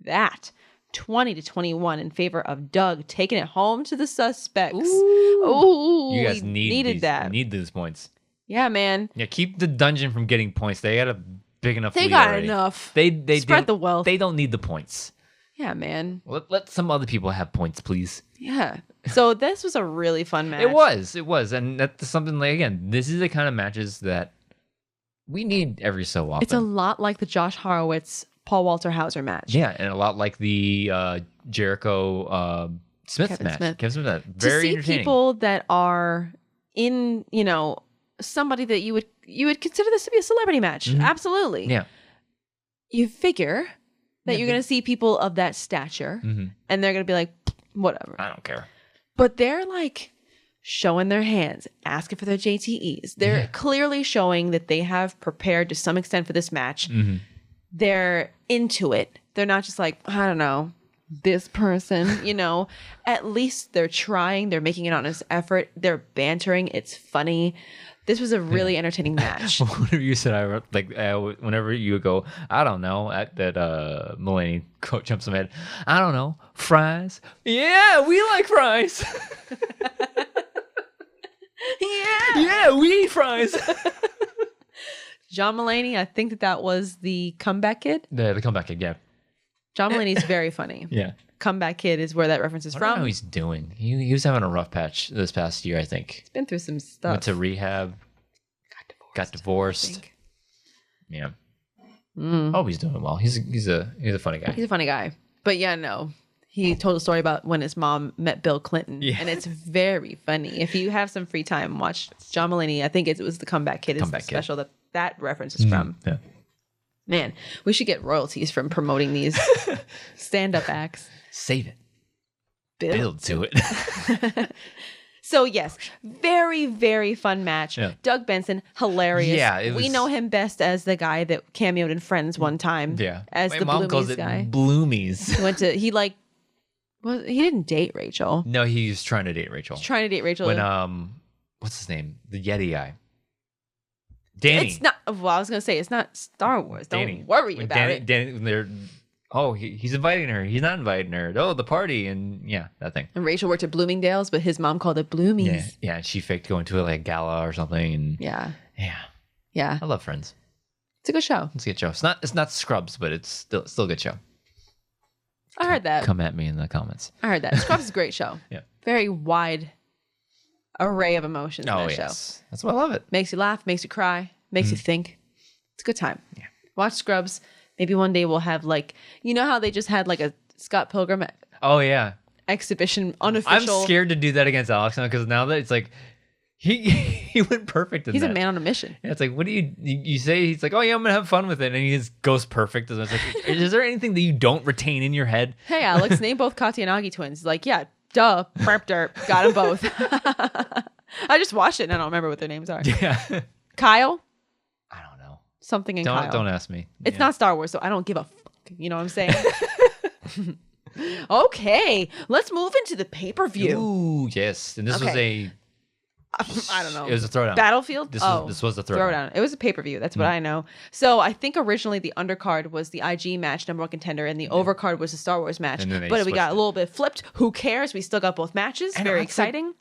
that, 20 to 21 in favor of Doug, taking it home to the suspects. Ooh, you guys needed that. You need those points. Yeah, man. Yeah, keep the dungeon from getting points. They got a big enough lead got already. enough. They spread the wealth. They don't need the points. Yeah, man. Let some other people have points, please. Yeah. So this was a really fun match. It was. And that's something like, again, this is the kind of matches that we need every so often. It's a lot like the Josh Horowitz Paul Walter Hauser match. Yeah, and a lot like the Jericho Smith match. Kevin Smith match. Very entertaining. To see people that are in, somebody that you would consider this to be a celebrity match. Absolutely. Yeah. You figure that you're going to see people of that stature and they're going to be like, whatever. I don't care. But they're like showing their hands, asking for their JTEs. They're clearly showing that they have prepared to some extent for this match. They're into it. They're not just like, I don't know, this person, At least they're trying. They're making an honest effort. They're bantering. It's funny. This was a really entertaining match. Whenever you said, whenever you would go, I don't know, at that Mulaney coach jumps in my head, I don't know, fries. Yeah, we like fries. Yeah, we eat fries. John Mulaney, I think that was the Comeback Kid. The Comeback Kid, yeah. John Mulaney's very funny. Yeah. Comeback Kid is where that reference is I don't from. know how he's doing. He was having a rough patch this past year, I think. He's been through some stuff. Went to rehab. Got divorced. Yeah. Oh, he's doing well. He's a funny guy. He's a funny guy. But yeah, no. He told a story about when his mom met Bill Clinton. Yeah. And it's very funny. If you have some free time, watch John Mulaney. I think it was the Comeback Kid. It's the special that reference is from. Yeah. Man, we should get royalties from promoting these stand-up acts. Save it. Build to it. So yes, very, very fun match. Yeah. Doug Benson, hilarious. Yeah, we know him best as the guy that cameoed in Friends one time. Yeah, as my the mom Bloomies calls it guy. Bloomies. He didn't date Rachel. No, he was trying to date Rachel. He's trying to date Rachel. When what's his name? The Yeti guy. Danny. It's not. Well, I was gonna say it's not Star Wars. Danny. Don't worry about it. Danny, he's inviting her. He's not inviting her. Oh, the party and that thing. And Rachel worked at Bloomingdale's, but his mom called it Bloomies. Yeah, and she faked going to a gala or something. And yeah. I love Friends. It's a good show. It's a good show. It's not Scrubs, but it's still a good show. I heard that. Come at me in the comments. I heard that. Scrubs is a great show. Yeah. Very wide array of emotions in that show. That's why I love it. Makes you laugh, makes you cry, makes you think. It's a good time. Yeah. Watch Scrubs. Maybe one day we'll have how they just had a Scott Pilgrim exhibition unofficial. I'm scared to do that against Alex now because now that it's like He went perfect in He's that. a man on a mission. Yeah, it's like, what do you say? He's like, oh yeah, I'm gonna have fun with it, and he just goes perfect. And it's like, is there anything that you don't retain in your head? Hey, Alex, name both Katya and Agi twins. He's like, yeah, duh, burp dirt, got them both. I just watched it and I don't remember what their names are. Yeah, Kyle. I don't know. Something in Kyle. Don't ask me. It's not Star Wars, so I don't give a fuck. You know what I'm saying? Okay, let's move into the pay-per-view. Ooh, yes, and this was a. I don't know. It was a throwdown. Battlefield? This was a throwdown. It was a pay-per-view. That's what I know. So I think originally the undercard was the IG match, number 1 contender, and the overcard was the Star Wars match. But we got a little bit flipped. Who cares? We still got both matches. Very exciting.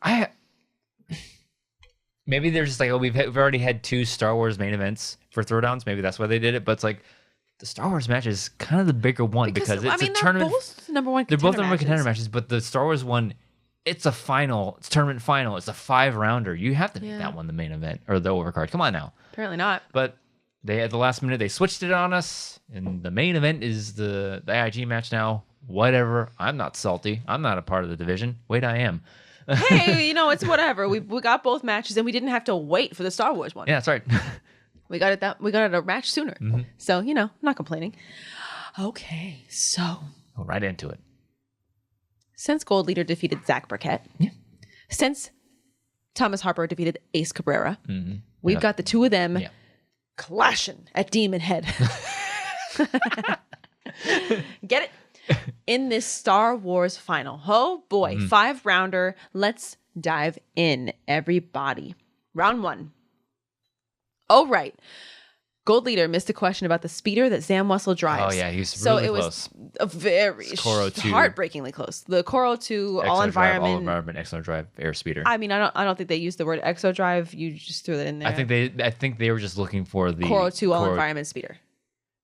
Maybe they're just like, oh, we've already had 2 Star Wars main events for throwdowns. Maybe that's why they did it. But it's like the Star Wars match is kind of the bigger one because it's a tournament. Both number 1 contender. They're both number 1 contender matches. matches, but the Star Wars one. It's a final. It's tournament final. It's a 5-rounder. You have to make that one the main event or the overcard. Come on now. Apparently not. But they at the last minute they switched it on us, and the main event is the IG match now. Whatever. I'm not salty. I'm not a part of the division. Wait, I am. Hey, it's whatever. We got both matches, and we didn't have to wait for the Star Wars one. Yeah, that's right. We got it a match sooner. Mm-hmm. So I'm not complaining. Okay, so go right into it. Since Gold Leader defeated Zach Burkett, since Thomas Harper defeated Ace Cabrera, we've got the 2 of them clashing at Demon Head. Get it? In this Star Wars final. Oh boy, 5-rounder. Let's dive in, everybody. Round 1. Oh, right. Gold Leader missed a question about the speeder that Zam Wessel drives. Oh, yeah. He was really close. So it was a very heartbreakingly close. The Coro 2 all-environment Exo Drive air speeder. I mean, I don't think they used the word Exo Drive. You just threw that in there. I think they were just looking for the Coro 2 all-environment speeder.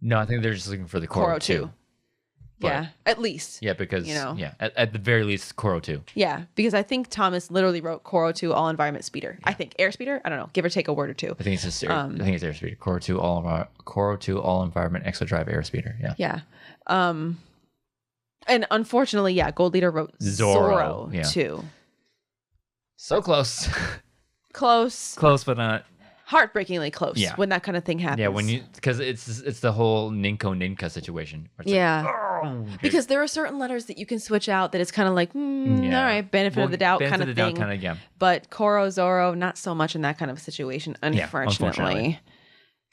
No, I think they're just looking for the Coro 2. Yeah, at least. Yeah, because at the very least, Coro 2. Yeah, because I think Thomas literally wrote Coro 2 all environment speeder. Yeah. I think air speeder. I don't know, give or take a word or two. I think it's just I think it's air speeder. Coro 2 all environment exo drive air speeder. Yeah. Yeah. And unfortunately, Gold Leader wrote Zorro 2. So close. Close, but not. Heartbreakingly close when that kind of thing happens. Yeah, because it's the whole Ninka situation. Because there are certain letters that you can switch out that it's kind of like, all right, benefit of the doubt kind of thing. But Koro, Zorro, not so much in that kind of situation, unfortunately.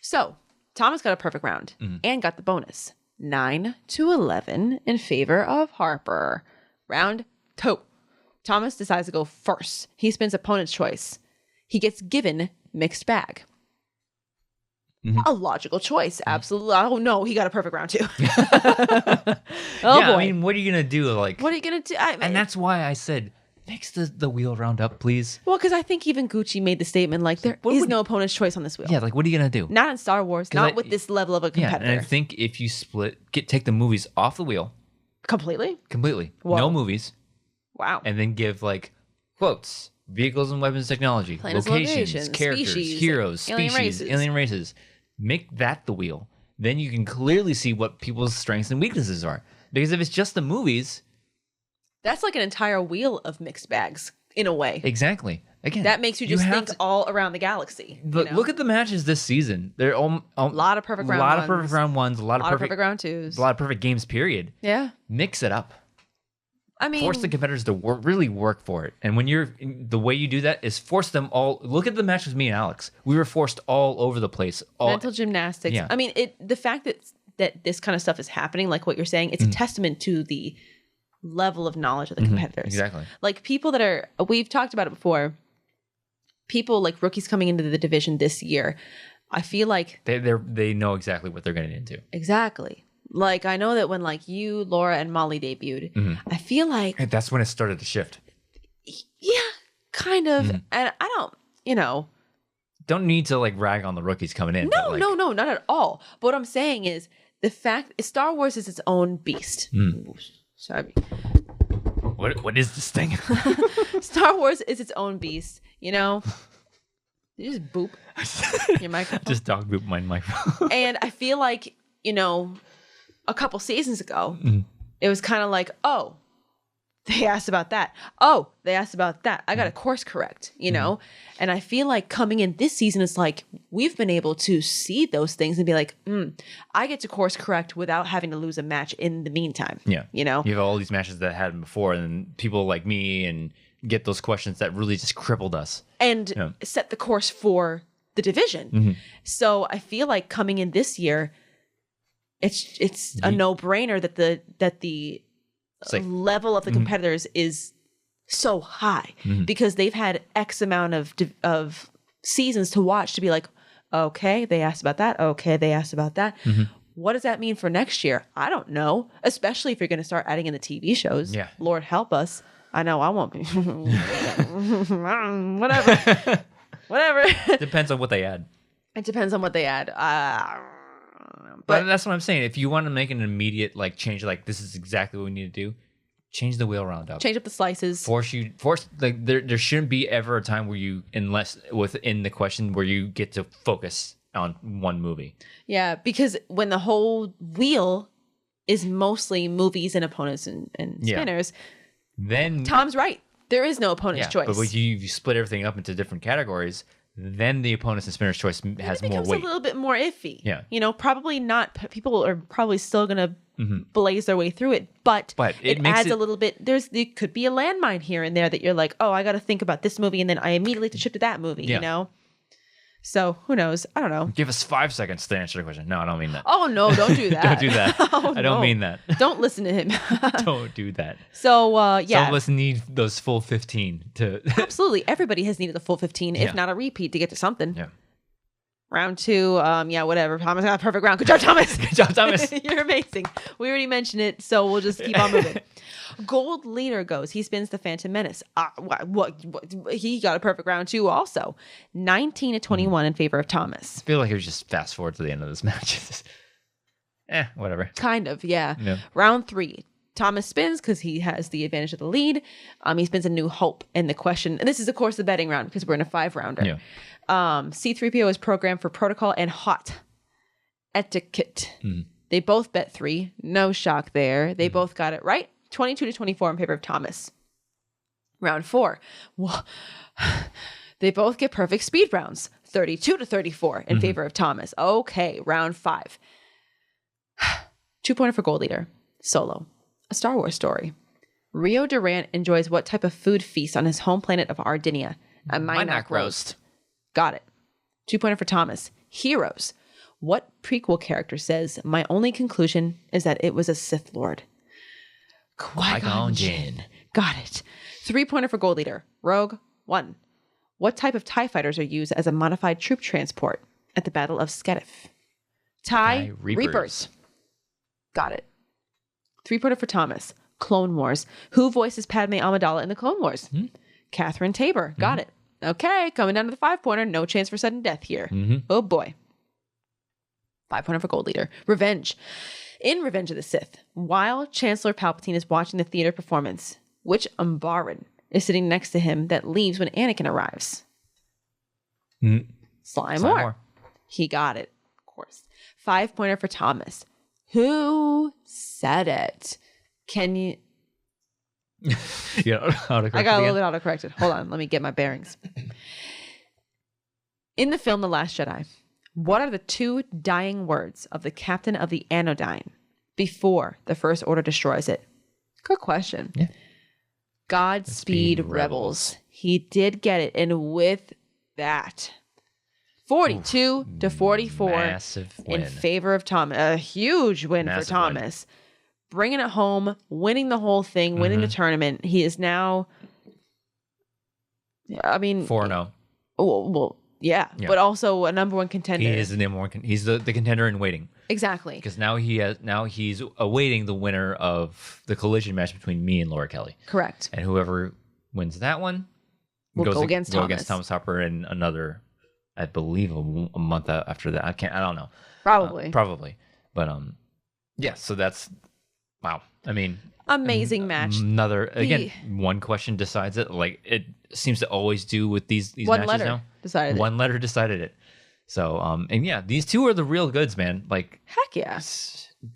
So Thomas got a perfect round and got the bonus 9-11 in favor of Harper. Round 2. Thomas decides to go first. He spins opponent's choice. He gets given mixed bag. A logical choice. Absolutely. Oh no, he got a perfect round 2. Boy. I mean, what are you gonna do? What are you gonna do? And that's why I said mix the wheel round up, please. Well, because I think even Gucci made the statement there is no opponent's choice on this wheel. Yeah, what are you gonna do? Not in Star Wars. Not with this level of a competitor. Yeah, and I think if you take the movies off the wheel completely. Whoa. No movies. Wow. And then give quotes. Vehicles and weapons technology, locations, characters, heroes, alien races. Make that the wheel. Then you can clearly see what people's strengths and weaknesses are. Because if it's just the movies... That's like an entire wheel of mixed bags, in a way. Exactly. Again, that makes you just think all around the galaxy. Look at the matches this season. They're a lot of perfect round 1s, a lot of perfect round 2s. A lot of perfect games, period. Yeah. Mix it up. I mean, force the competitors to really work for it. And when the way you do that is force them all. Look at the match with me and Alex. We were forced all over the place. Mental gymnastics. Yeah. I mean, the fact that this kind of stuff is happening, like what you're saying, it's a testament to the level of knowledge of the competitors. Exactly. Like people that we've talked about it before. People like rookies coming into the division this year. I feel like they know exactly what they're getting into. Exactly. Like, I know that when, you, Laura, and Molly debuted, I feel like... That's when it started to shift. Yeah, kind of. And I don't, Don't need to, rag on the rookies coming in. No, not at all. But what I'm saying is, the fact... Star Wars is its own beast. Sorry. What is this thing? Star Wars is its own beast, You just boop your microphone. Just dog boop my microphone. And I feel like, a couple seasons ago, it was kind of like, oh, they asked about that. Oh, they asked about that. I got to course correct, you know? And I feel like coming in this season, it's like we've been able to see those things and be like, I get to course correct without having to lose a match in the meantime. Yeah. You know? You have all these matches that had them before, and people like me and get those questions that really just crippled us. And set the course for the division. So I feel like coming in this year, it's a no-brainer that the level of the competitors is so high because they've had X amount of seasons to watch to be like, okay, they asked about that. Okay, they asked about that. What does that mean for next year? I don't know, especially if you're going to start adding in the TV shows. Yeah. Lord help us. I know I won't be. Whatever. Whatever. Depends on what they add. It depends on what they add. But that's what I'm saying. If you want to make an immediate like change, like this is exactly what we need to do, change the wheel round up. Change up the slices. Force like there shouldn't be ever a time where you, unless within the question, where you get to focus on one movie. Yeah, because when the whole wheel is mostly movies and opponents and spinners, then Tom's right. There is no opponent's choice. But when you split everything up into different categories, then the opponents and spinner's choice has more weight. It becomes a little bit more iffy. Yeah. You know, probably not. People are probably still going to blaze their way through it, but it adds a little bit. There could be a landmine here and there that you're like, oh, I got to think about this movie, and then I immediately have to shift to that movie, you know? So who knows? I don't know. Give us 5 seconds to answer the question. No, I don't mean that. Oh, no, don't do that. Don't do that. I don't mean that. Don't listen to him. Don't do that. So, Some of us need those full 15 to... Absolutely. Everybody has needed the full 15, if not a repeat, to get to something. Yeah. Round 2, whatever. Thomas got a perfect round. Good job, Thomas. Good job, Thomas. You're amazing. We already mentioned it, so we'll just keep on moving. Gold leader goes. He spins the Phantom Menace. What? He got a perfect round 2 also. 19-21 in favor of Thomas. I feel like it was just fast forward to the end of this match. Whatever. Kind of, yeah. Round 3. Thomas spins because he has the advantage of the lead. He spins a New Hope in the question. And this is, of course, the betting round because we're in a 5-rounder. Yeah. C-3PO is programmed for protocol and hot etiquette. They both bet 3. No shock there. They both got it right. 22-24 in favor of Thomas. Round 4. Well, they both get perfect speed rounds. 32-34 in favor of Thomas. Okay, round 5. 2-pointer for gold leader. Solo. A Star Wars story. Rio Durant enjoys what type of food feast on his home planet of Ardinia? A Mynak roast. Got it. 2-pointer for Thomas. Heroes. What prequel character says, my only conclusion is that it was a Sith Lord? Qui-Gon Jinn. Got it. 3-pointer for gold leader. Rogue. 1. What type of TIE fighters are used as a modified troop transport at the Battle of Skedif? TIE Reapers. Got it. 3-pointer for Thomas. Clone Wars. Who voices Padme Amidala in the Clone Wars? Catherine Tabor. Got it. Okay, coming down to the 5-pointer. No chance for sudden death here. Oh boy. 5-pointer for gold leader. Revenge. In Revenge of the Sith, while Chancellor Palpatine is watching the theater performance, which Umbaran is sitting next to him that leaves when Anakin arrives? Sly Moore. He got it, of course. 5-pointer for Thomas. Who said it? Can you... I got a little bit autocorrected. Hold on, let me get my bearings. In the film The Last Jedi, what are the 2 dying words of the captain of the Anodyne before the First Order destroys it? Good question. Yeah. Godspeed Rebels. He did get it, and with that, 42-44 in favor of Thomas. A huge win for Thomas. Bringing it home, winning the whole thing, winning the tournament. He is now, 4-0. Well, yeah, but also a number 1 contender. He is the number 1. He's the contender in waiting. Exactly. Because now he's awaiting the winner of the collision match between me and Laura Kelly. Correct. And whoever wins that one will go against Thomas Hopper in another, I believe, a month after that. I don't know. Probably. But yeah. So that's wow. I mean, amazing match. One question decides it. Like it seems to always do with these one matches letter now. Decided one letter decided it. So and yeah, these 2 are the real goods, man. Like heck yeah.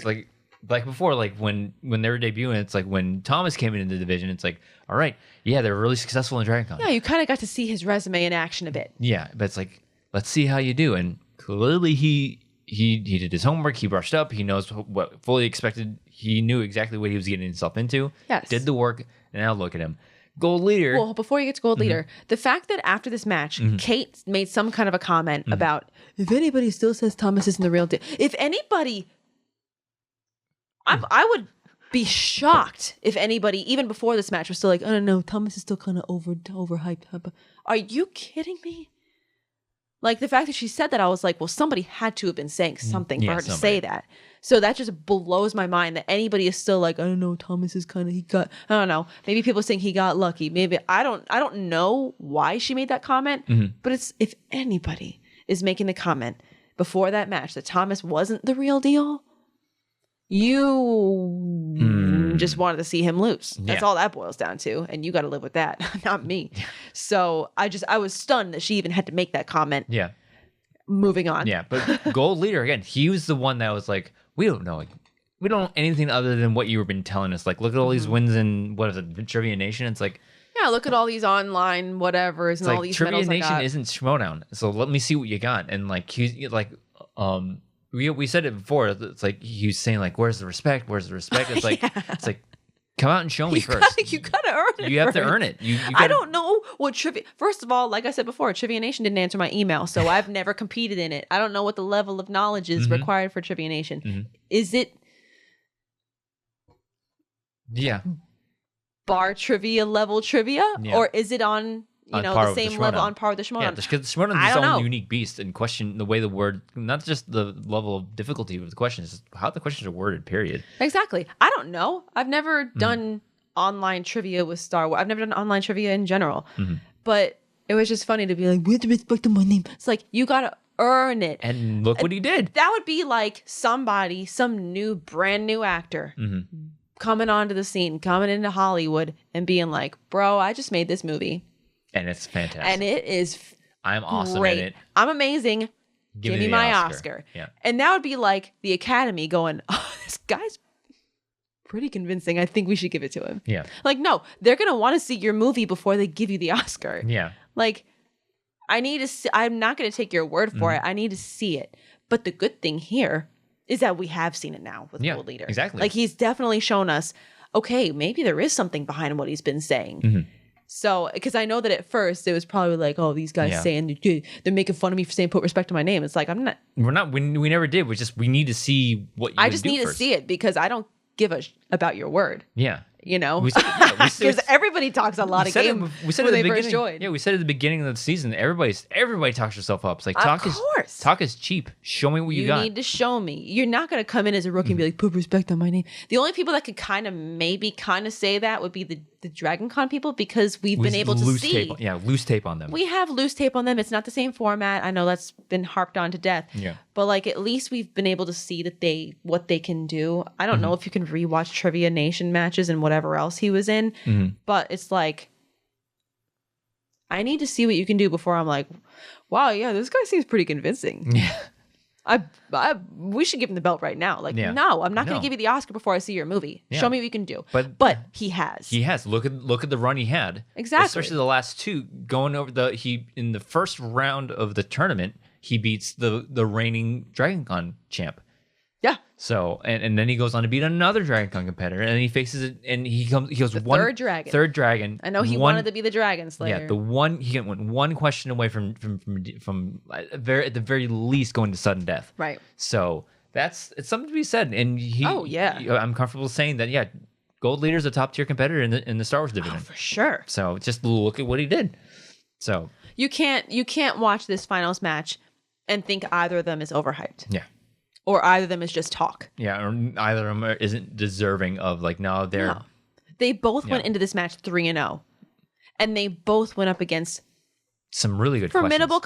Like like before, like when they were debuting, it's like when Thomas came into the division, it's like, all right, yeah, they're really successful in Dragon Con. Yeah, you kind of got to see his resume in action a bit. Yeah, but it's like, let's see how you do. And clearly he did his homework. He brushed up. He knows what fully expected. He knew exactly what he was getting himself into. Yes. Did the work. And now look at him. Gold leader. Well, before you get to gold leader, the fact that after this match, Kate made some kind of a comment about, if anybody still says Thomas isn't the real deal, if anybody... I would be shocked if anybody, even before this match, was still like, I don't know, Thomas is still kind of overhyped. Are you kidding me? Like, the fact that she said that, I was like, well, somebody had to have been saying something for her to say that. So that just blows my mind that anybody is still like, I don't know, Thomas is kind of, I don't know. Maybe people think he got lucky. Maybe, I don't know why she made that comment, but it's, if anybody is making the comment before that match that Thomas wasn't the real deal, you just wanted to see him lose. That's all that boils down to. And you got to live with that, not me. So I was stunned that she even had to make that comment. Yeah. Moving on. Yeah. But gold leader, again, he was the one that was like, we don't know anything other than what you've been telling us. Like, look at all these wins in, what is it, Trivia Nation? It's like, yeah, look at all these online whatevers and all these Trivia medals Nation I got. isn't Schmoedown. So let me see what you got. And like, he's like, we said it before. It's like he was saying like, "Where's the respect? Where's the respect?" It's like it's like, come out and show me first. You gotta earn it. You have to earn it. You gotta... I don't know what trivia. First of all, like I said before, Trivia Nation didn't answer my email, so I've never competed in it. I don't know what the level of knowledge is required for Trivia Nation. Is it? Yeah. Bar trivia level trivia, or is it on? The same level on par with the Schmoedown. Yeah, because the Schmoedown is its own unique beast and question the way the word, not just the level of difficulty of the questions, just how the questions are worded, period. Exactly. I don't know. I've never done online trivia with Star Wars. I've never done online trivia in general. But it was just funny to be like, with respect to my name. It's like, you got to earn it. And look what he did. That would be like some brand new actor coming onto the scene, coming into Hollywood and being like, bro, I just made this movie. And it's fantastic. And it is I'm awesome great. in it. I'm amazing. Give me my Oscar. Yeah. And that would be like the Academy going, oh, this guy's pretty convincing. I think we should give it to him. Yeah. Like, no, they're going to want to see your movie before they give you the Oscar. Yeah. Like, I need to see, I'm not going to take your word for it. I need to see it. But the good thing here is that we have seen it now with Gold Leader. Exactly. Like, he's definitely shown us, okay, maybe there is something behind what he's been saying. So, because I know that at first it was probably like, oh, these guys saying they're making fun of me for saying put respect to my name. It's like, I'm not. We're not. We never did. We need to see what you. I just need to see it because I don't give a about your word. Yeah. You know, because everybody talks a lot of game when they first joined. Yeah, we said at the beginning of the season, everybody talks yourself up. It's like talk is cheap. Show me what you got. You need to show me. You're not going to come in as a rookie and be like, put respect on my name. The only people that could kind of say that would be the Dragon Con people, because we've been able to see. Loose tape on them. We have loose tape on them. It's not the same format. I know that's been harped on to death. Yeah. But like, at least we've been able to see that what they can do. I don't know if you can rewatch Trivia Nation matches and whatever else he was in, but it's like, I need to see what you can do before I'm like, wow, yeah, this guy seems pretty convincing. Yeah. We should give him the belt right now. Like, no, I'm not going to give you the Oscar before I see your movie. Yeah. Show me what you can do. But he has. He has. Look at the run he had. Exactly. Especially the last two, going over in the first round of the tournament, he beats the reigning Dragon Con champ. Yeah. So and then he goes on to beat another Dragon Con competitor, and he faces it, and he goes third dragon. I know he wanted to be the Dragon Slayer. Yeah, he went one question away from at the very least going to sudden death. Right. So it's something to be said, and I'm comfortable saying that. Gold Leader's a top tier competitor in the Star Wars division. Oh, for sure. So just look at what he did. So you can't watch this finals match and think either of them is overhyped. Yeah. Or either of them is just talk. Yeah, or either of them isn't deserving of they're... No. They both went into this match 3-0. And they both went up against... some really good formidable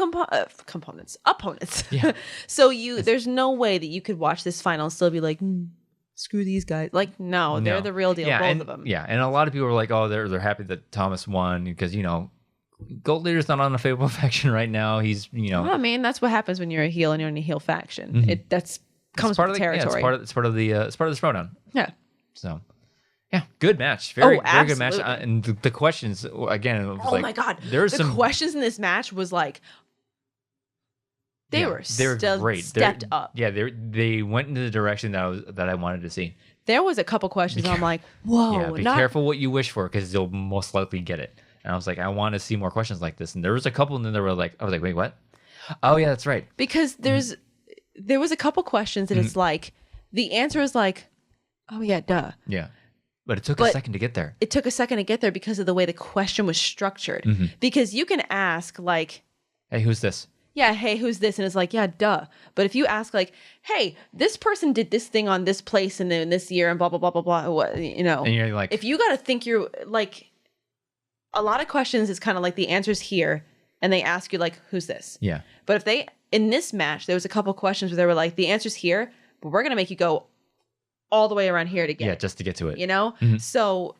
opponents. Yeah. So there's no way that you could watch this final and still be like, screw these guys. Like, no, they're the real deal, both of them. Yeah, and a lot of people are like, oh, they're happy that Thomas won because, Gold Leader's not on a favorable faction right now. He's, Well, I mean, that's what happens when you're a heel and you're in a heel faction. That's comes with the territory. It's part of the Schmoedown. Yeah. So, yeah, good match. Very good match. And the questions again. It was my god, the questions in this match was like they were great. Stepped up. Yeah, they went into the direction that I wanted to see. There was a couple questions I'm like, whoa. Yeah, be careful what you wish for because you'll most likely get it. And I was like, I want to see more questions like this. And there was a couple, and then I was like, wait, what? Oh yeah, that's right. Because there was a couple questions that it's like the answer is like, oh yeah, duh. Yeah. But it took a second to get there. It took a second to get there because of the way the question was structured. Mm-hmm. Because you can ask like, hey, who's this? Yeah, hey, who's this? And it's like, yeah, duh. But if you ask like, hey, this person did this thing on this place and in this year and blah, blah, blah, blah, blah, what, you know. And you're like, if you got to think you're like, a lot of questions is kind of like the answer's here and they ask you like, who's this? Yeah. But in this match, there was a couple questions where they were like, the answer's here, but we're going to make you go all the way around here to get it. Yeah, just to get to it. You know? Mm-hmm. So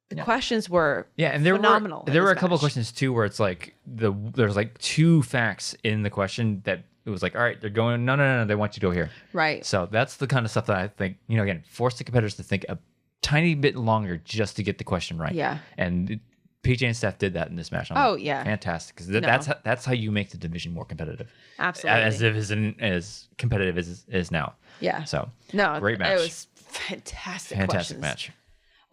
the questions were phenomenal. There were a couple of questions too where it's like there's like two facts in the question that it was like, all right, they're going, no, they want you to go here. Right. So that's the kind of stuff that I think, again, force the competitors to think a tiny bit longer just to get the question right. Yeah. And PJ and Steph did that in this match. Yeah. Fantastic. Because that's how you make the division more competitive. Absolutely. As if it's as competitive as it is now. Yeah. So, great match. It was fantastic Fantastic match.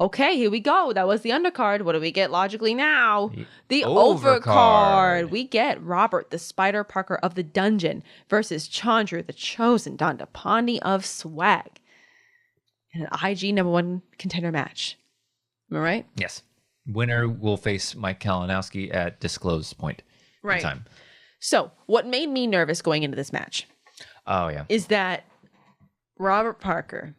Okay, here we go. That was the undercard. What do we get logically now? The overcard. We get Robert, the Spider Parker of the Dungeon, versus Chandru, the Chosen Dandapani of Swag. In an IG #1 contender match. Am I right? Yes. Winner will face Mike Kalinowski at disclosed point in time. So, what made me nervous going into this match? Oh, yeah. Is that Robert Parker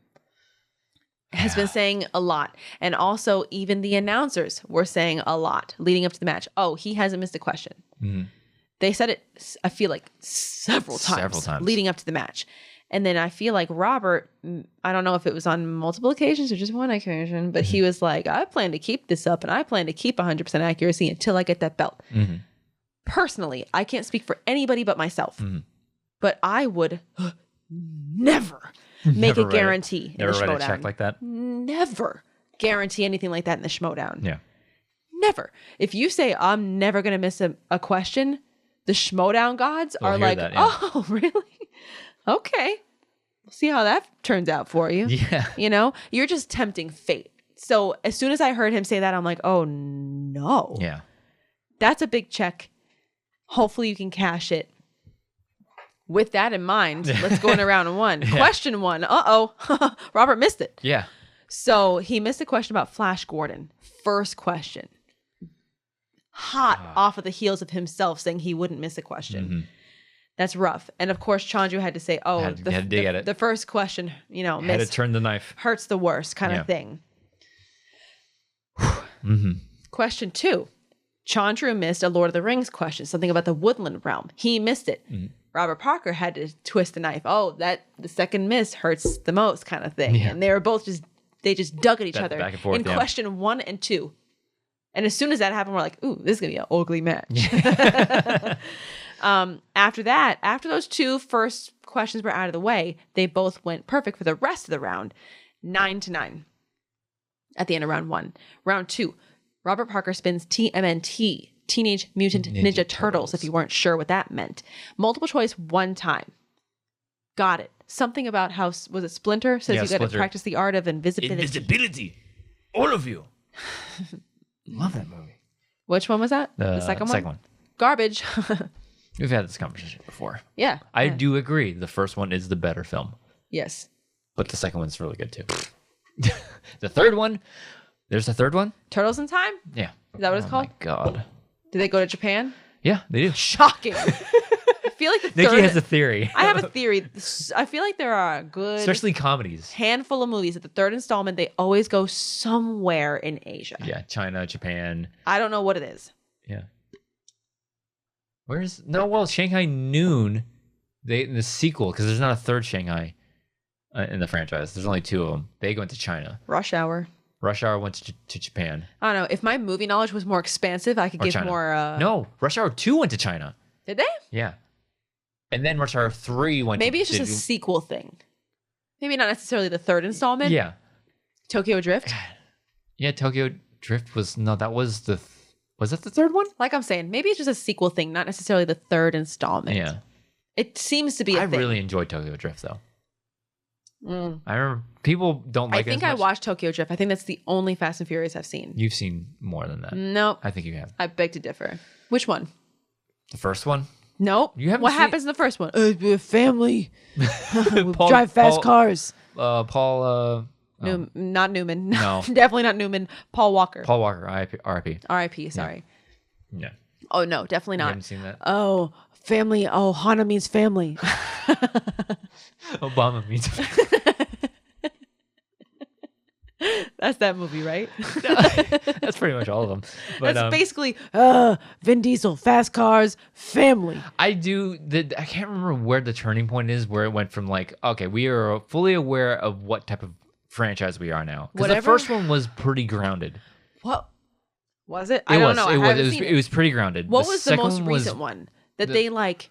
has been saying a lot. And also, even the announcers were saying a lot leading up to the match. Oh, he hasn't missed a question. Mm-hmm. They said it, I feel like, several times leading up to the match. And then I feel like Robert, I don't know if it was on multiple occasions or just one occasion, but he was like, I plan to keep this up and I plan to keep 100% accuracy until I get that belt. Mm-hmm. Personally, I can't speak for anybody but myself, but I would never make a guarantee in the Schmoedown. Never write a check like that? Never guarantee anything like that in the Schmoedown. Yeah. Never. If you say, I'm never going to miss a question, the Schmoedown gods are like, oh, really? Okay. We'll see how that turns out for you. Yeah. You're just tempting fate. So as soon as I heard him say that, I'm like, oh, no. Yeah. That's a big check. Hopefully you can cash it. With that in mind, let's go into round one. Yeah. Question one. Uh-oh. Robert missed it. Yeah. So he missed a question about Flash Gordon. First question. Hot off of the heels of himself saying he wouldn't miss a question. Mm-hmm. That's rough. And of course, Chandru had to say, the first question, had to turn the knife. Hurts the worst kind of thing. Mm-hmm. Question 2. Chandru missed a Lord of the Rings question, something about the Woodland Realm. He missed it. Mm-hmm. Robert Parker had to twist the knife. Oh, the second miss hurts the most kind of thing. Yeah. And they were both they just dug at each other back and forth, in question 1 and 2. And as soon as that happened, we're like, ooh, this is going to be an ugly match. After those 2 first questions were out of the way, they both went perfect for the rest of the round. 9-9 at the end of round 1. Round 2, Robert Parker spins TMNT, Teenage Mutant Ninja Turtles, if you weren't sure what that meant. Multiple choice 1 time. Got it. Something about how, was it Splinter? Says you got to practice the art of invisibility. Invisibility. All of you. Love that movie. Which one was that? The second one? Second one. Garbage. We've had this conversation before. Yeah. I do agree. The first one is the better film. Yes. But the second one's really good too. The third one, there's a third one? Turtles in Time? Yeah. Is that what it's called? Oh my God. Did they go to Japan? Yeah, they do. Shocking. I feel like the third... Nikki has a theory. I have a theory. I feel like there are a good... Especially comedies. Handful of movies. At the third installment, they always go somewhere in Asia. Yeah, China, Japan. I don't know what it is. Yeah. Shanghai Noon, the sequel, because there's not a third Shanghai in the franchise. There's only 2 of them. They go into China. Rush Hour went to Japan. I don't know. If my movie knowledge was more expansive, I could give China. more... No, Rush Hour 2 went to China. Did they? Yeah. And then Rush Hour 3 went. Maybe it's just a sequel thing. Maybe not necessarily the third installment. Yeah. Tokyo Drift. Yeah, Tokyo Drift was that was that the third one? Like I'm saying, maybe it's just a sequel thing, not necessarily the third installment. Yeah. It seems to be a thing. I really enjoyed Tokyo Drift though. I remember people don't like it. I think I watched Tokyo Drift. I think that's the only Fast and Furious I've seen. You've seen more than that. Nope. I think you have. I beg to differ. Which one? The first one? Nope. You haven't what seen... happens in the first one? Family. Drive fast cars. Paul not Newman. No. Definitely not Newman. Paul Walker. R.I.P. R.I.P. Sorry. Yeah. Oh no, definitely not. You haven't seen that? Oh, family. Oh, Hana means family. Obama means That's that movie, right? That's pretty much all of them. But, that's basically Vin Diesel, fast cars, family. I can't remember where the turning point is, where it went from like, okay, we are fully aware of what type of franchise we are now. Because the first one was pretty grounded. What was it? I don't know. It was pretty grounded. What was the most recent one that they like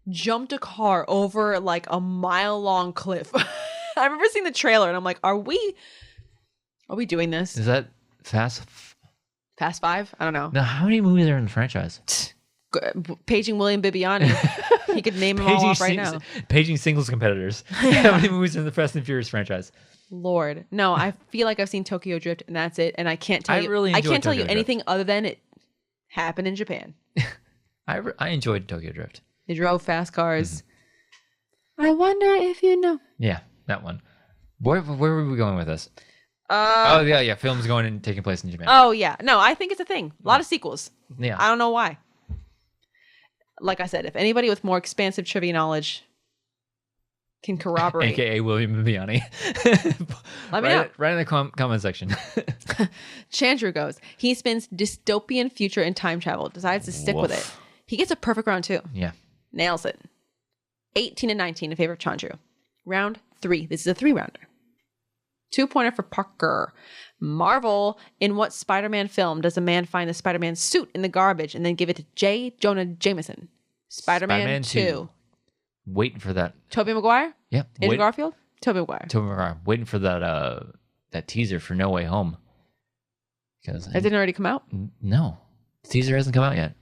jumped a car over like a mile-long cliff? I remember seeing the trailer and I'm like, are we doing this? Is that Fast 5? I don't know. Now, how many movies are in the franchise? Paging William Bibiani. He could name them all off right now. Paging singles competitors. How many movies are in the Fast and Furious franchise? Lord. No, I feel like I've seen Tokyo Drift and that's it. And I can't tell you. I can't tell you anything other than it happened in Japan. I enjoyed Tokyo Drift. They drove fast cars. I wonder if you know. Yeah, that one. Where were we going with this? Yeah. Films going and taking place in Japan. Oh yeah, no, I think it's a thing. A lot of sequels. Yeah, I don't know why. Like I said, if anybody with more expansive trivia knowledge can corroborate, aka William Bibiani, let me know. Right in the comment section. Chandru goes. He spins dystopian future and time travel. Decides to stick with it. He gets a perfect round 2. Yeah, nails it. 18 and 19 in favor of Chandru. Round 3. This is a 3-rounder. 2-pointer for Parker. Marvel, in what Spider-Man film does a man find the Spider-Man suit in the garbage and then give it to J. Jonah Jameson? Spider-Man 2. Waiting for that. Tobey Maguire? Yep. Andrew Garfield? Tobey Maguire. Waiting for that teaser for No Way Home. Because it didn't already come out? No. The teaser hasn't come out yet.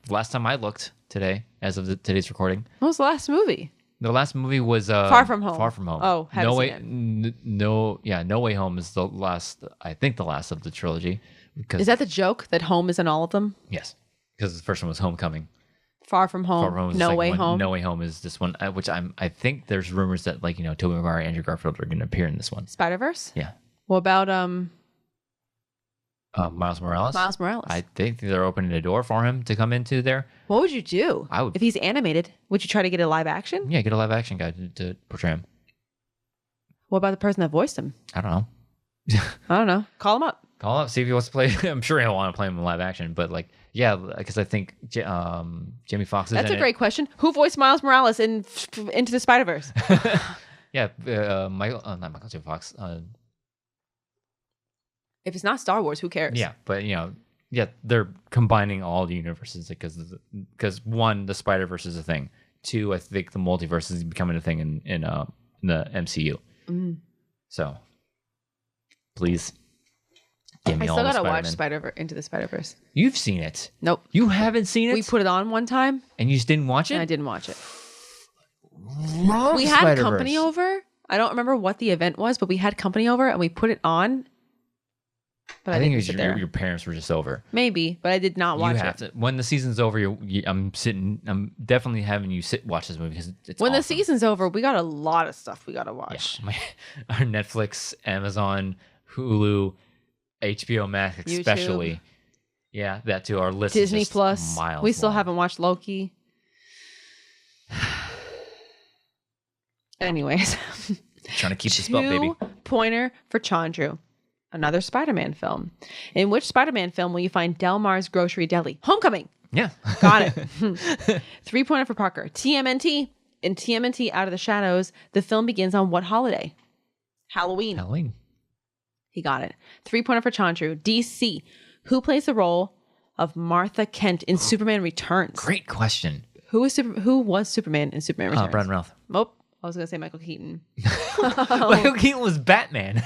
Last time I looked today, as of today's recording. What was the last movie? The last movie was Far From Home. Far From Home. Oh, haven't seen it. No Way Home is the last. I think the last of the trilogy. Is that the joke that home is in all of them? Yes, because the first one was Homecoming. Far From Home. No Way Home. No Way Home is this one, which I think there's rumors that Tobey Maguire and Andrew Garfield are going to appear in this one. Spider-Verse. Yeah. What about Miles Morales? Miles Morales. I think they're opening a door for him to come into there. What would you do? I would. If he's animated, would you try to get a live action? Yeah, get a live action guy to portray him. What about the person that voiced him? I don't know. I don't know. Call him up. See if he wants to play. I'm sure he'll want to play him in live action, but because I think Jamie Foxx is. That's a great question. Who voiced Miles Morales in Into the Spider-Verse? Yeah, not Michael J. Fox. If it's not Star Wars, who cares? Yeah, but they're combining all the universes because one, the Spider-Verse is a thing. 2, I think the multiverse is becoming a thing in the MCU. So, please give me all the Spider-Man. I still gotta watch Into the Spider-Verse. You've seen it. Nope. You haven't seen it? We put it on one time. And you just didn't watch it? And I didn't watch it. We had company over. I don't remember what the event was, but we had company over and we put it on. But I think it was your parents were just over. Maybe, but I did not watch it. When the season's over, I'm definitely having you watch this movie because it's when awesome. The season's over, we got a lot of stuff we got to watch. Yeah, our Netflix, Amazon, Hulu, HBO Max especially. YouTube. Yeah, that too. Our list Disney is just Plus. We still haven't watched Loki. Anyways. Trying to keep this up, baby. 2-pointer for Chandru. Another Spider-Man film. In which Spider-Man film will you find Del Mar's Grocery Deli? Homecoming. Yeah. Got it. 3-pointer for Parker. TMNT. In TMNT Out of the Shadows, the film begins on what holiday? Halloween. He got it. 3-pointer for Chandru. DC. Who plays the role of Martha Kent in Superman Returns? Great question. Who was Superman in Superman Returns? Brandon Routh. Nope. I was gonna say Michael Keaton. Michael Keaton was Batman.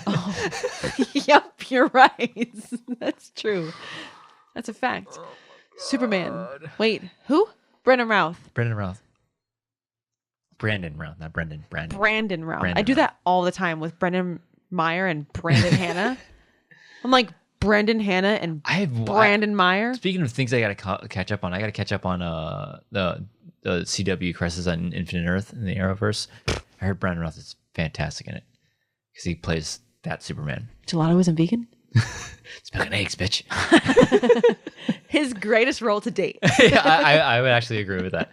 Oh. Yep, you're right. That's true. That's a fact. Superman. Wait, who? Brandon Routh. Brandon Routh, not Brendan. Brandon Routh. I do that all the time with Brendan Meyer and Brandon Hanna. I'm like Brendan Hanna and Brandon Meyer. Speaking of things I gotta catch up on, I gotta catch up on the CW Crisis on Infinite Earth in the Arrowverse. I heard Brandon Routh is fantastic in it because he plays that Superman. Gelato isn't vegan? It's milk and eggs, bitch. His greatest role to date. Yeah, I would actually agree with that.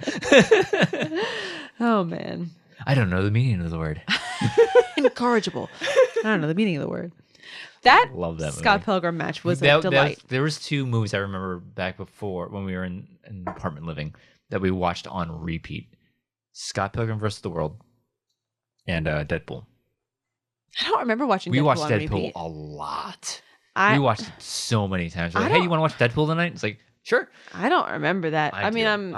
Oh, man. I don't know the meaning of the word. Incorrigible. I don't know the meaning of the word. That Scott movie. Pilgrim match was a delight. There was 2 movies I remember back before when we were in apartment living that we watched on repeat. Scott Pilgrim vs. the World and Deadpool. I don't remember watching Deadpool. We watched Deadpool repeat. a lot. We watched it so many times. We're like, hey, you want to watch Deadpool tonight? It's like, sure. I don't remember that. I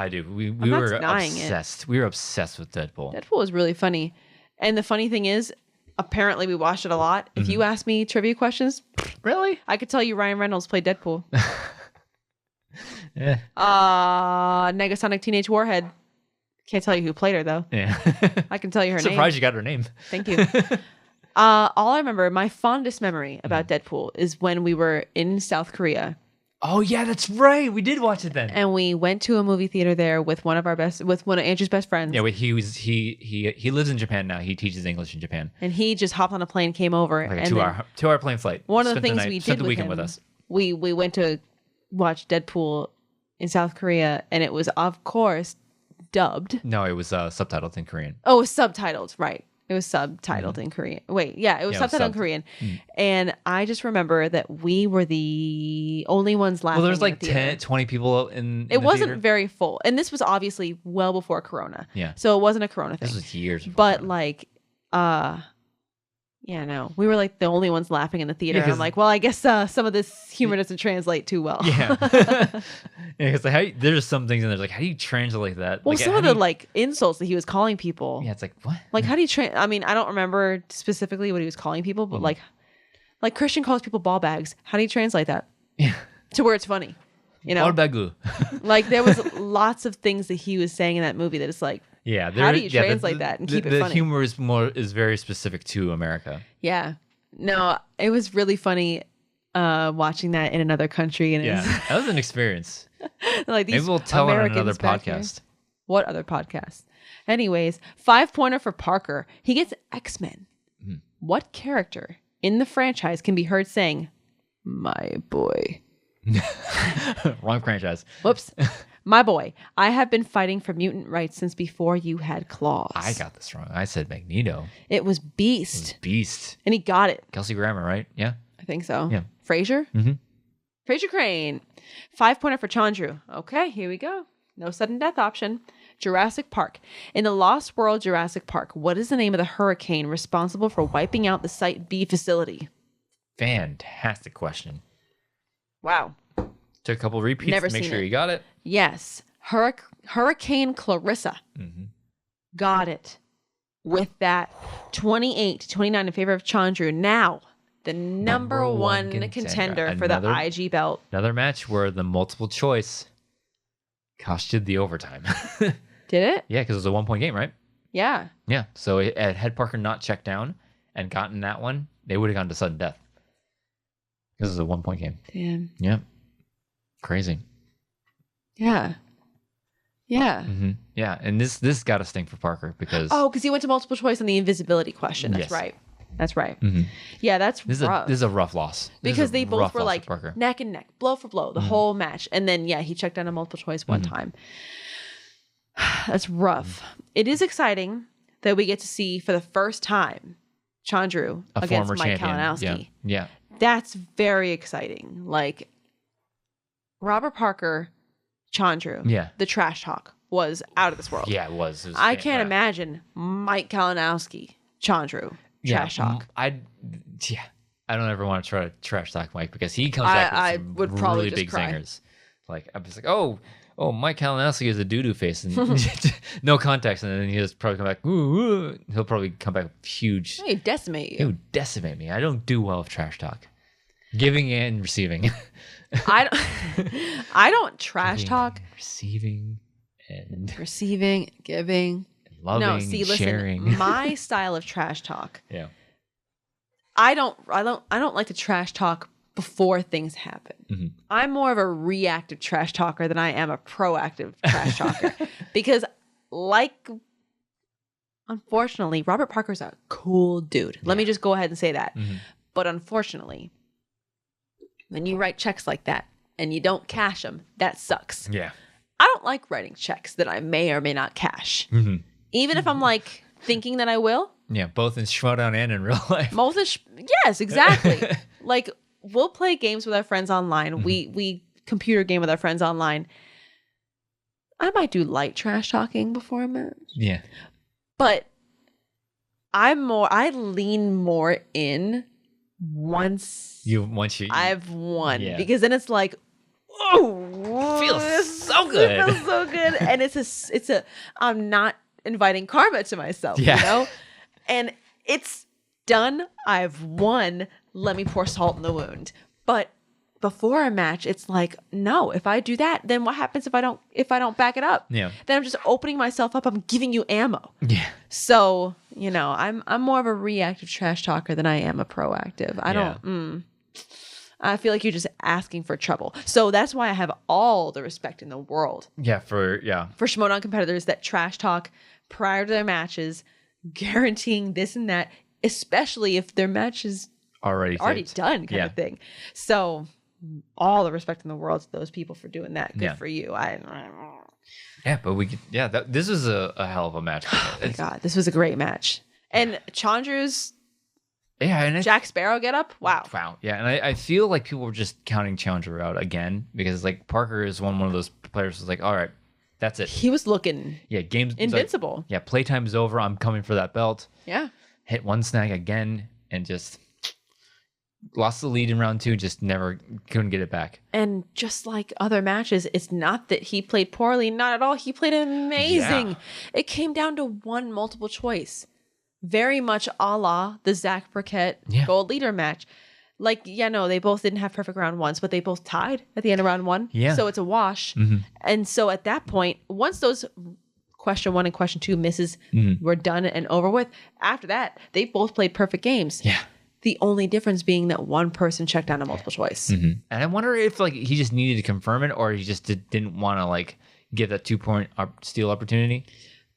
do. We were obsessed. We were obsessed with Deadpool. Deadpool was really funny. And the funny thing is, apparently we watched it a lot. If you ask me trivia questions, really? I could tell you Ryan Reynolds played Deadpool. Yeah. Negasonic Teenage Warhead. Can't tell you who played her though. Yeah. I can tell you her name. Surprised you got her name. Thank you. All I remember, my fondest memory about Deadpool is when we were in South Korea. Oh yeah, that's right. We did watch it then. And we went to a movie theater there with one of Andrew's best friends. Yeah, but he lives in Japan now. He teaches English in Japan. And he just hopped on a plane, came over. Like a 2-hour plane flight. One of the things we did with us. We went to watch Deadpool in South Korea, and it was of course dubbed. No, it was subtitled in Korean. Oh, it was subtitled, right. It was subtitled in Korean. Wait, yeah, it was subtitled in Korean. And I just remember that we were the only ones laughing. Well, there was like 10, 20 people in it wasn't theater. Very full. And this was obviously well before Corona. Yeah. So it wasn't a Corona thing. This was years before But Corona. like, yeah, no. We were like the only ones laughing in the theater. Yeah, I'm like, well, I guess some of this humor doesn't translate too well. Yeah. Yeah, because like, there's some things in there like, how do you translate that? Well, like, some of the like insults that he was calling people. Yeah, it's like, what? Like, how do you I mean, I don't remember specifically what he was calling people, but like Christian calls people ball bags. How do you translate that? Yeah. To where it's funny. You know? Ball bagu. Like, there was lots of things that he was saying in that movie that it's like, yeah, how do you translate that and keep it funny? The humor is very specific to America. Yeah. No, it was really funny watching that in another country. And that was an experience. Like these Maybe we'll tell on another podcast. What other podcast? Anyways, 5-pointer for Parker. He gets X-Men. Mm-hmm. What character in the franchise can be heard saying, "My boy"? Wrong franchise. Whoops. My boy, I have been fighting for mutant rights since before you had claws. I got this wrong. I said Magneto. It was Beast. Beast. And he got it. Kelsey Grammer, right? Yeah. I think so. Yeah. Frasier? Mm-hmm. Frasier Crane. 5-pointer for Chandru. Okay, here we go. No sudden death option. Jurassic Park. In the Lost World Jurassic Park, what is the name of the hurricane responsible for wiping out the Site B facility? Fantastic question. Wow. Took a couple repeats to make sure you got it. Yes. Hurricane Clarissa. Mm-hmm. Got it. With that 28-29 in favor of Chandru. Now, the number one contender for the IG belt. Another match where the multiple choice costed the overtime. Did it? Yeah, because it was a 1-point game, right? Yeah. Yeah. So had Parker not checked down and gotten that one, they would have gone to sudden death. Because it was a 1-point game. Damn. Yeah. Crazy. Yeah. Yeah. Mm-hmm. Yeah. And this got to stink for Parker because... Oh, because he went to multiple choice on the invisibility question. That's right. That's right. Mm-hmm. Yeah, that's rough. This is a rough loss. Because they both were like neck and neck, blow for blow, the whole match. And then, yeah, he checked down a multiple choice one time. That's rough. It is exciting that we get to see for the first time Chandru against Mike Kalinowski. Yeah. That's very exciting. Like, Robert Parker, Chandru, the trash talk was out of this world. Yeah, it was. I can't imagine Mike Kalinowski, Chandru, trash talk. I don't ever want to try to trash talk Mike because he comes back with some really big zingers. Like, I'm just like, oh, oh, Mike Kalinowski is a doo-doo face, and no context, and then he'll probably come back. Ooh. He'll probably come back huge. Hey, decimate you. He'll decimate me. I don't do well with trash talk, giving and receiving. I don't trash Giving, talk. Receiving, giving, and loving, no, see, listen, sharing. My style of trash talk. Yeah. I don't like to trash talk before things happen. Mm-hmm. I'm more of a reactive trash talker than I am a proactive trash talker because, unfortunately, Robert Parker's a cool dude. Let me just go ahead and say that. Mm-hmm. But unfortunately, when you write checks like that and you don't cash them, that sucks. Yeah. I don't like writing checks that I may or may not cash. Mm-hmm. Even if I'm thinking that I will. Yeah, both in Schmoedown and in real life. Yes, exactly. We'll play games with our friends online. Mm-hmm. We computer game with our friends online. I might do light trash talking before a match. Yeah. But I lean more in once I've won. Yeah. Because then it's like, oh, feels so good. It feels so good. And it's a I'm not inviting karma to myself, you know? And it's done. I've won. Let me pour salt in the wound. But before a match, it's like, no, if I do that, then what happens if I don't back it up? Yeah. Then I'm just opening myself up. I'm giving you ammo. Yeah. So, I'm more of a reactive trash talker than I am a proactive. I feel like you're just asking for trouble. So that's why I have all the respect in the world. Yeah, for Schmoedown competitors that trash talk prior to their matches, guaranteeing this and that, especially if their match is already done kind of thing. So all the respect in the world to those people for doing that. Good for you. This is a hell of a match. Oh my God, this was a great match. And Chandru's Jack Sparrow get up. Wow. Yeah, and I feel like people were just counting Chandru out again because Parker is one of those players who's like, all right, that's it. He was looking games invincible. Playtime is over. I'm coming for that belt. Yeah. Hit one snag again and just lost the lead in round 2. Just never couldn't get it back. And just like other matches, it's not that he played poorly. Not at all. He played amazing. Yeah. It came down to one multiple choice. Very much a la the Zach Burkett gold leader match. They both didn't have perfect round ones, but they both tied at the end of round 1. Yeah. So it's a wash. Mm-hmm. And so at that point, once those question 1 and question 2 misses were done and over with, after that, they both played perfect games. Yeah. The only difference being that one person checked down a multiple choice. Mm-hmm. And I wonder if he just needed to confirm it or he just didn't want to give that 2-point steal opportunity.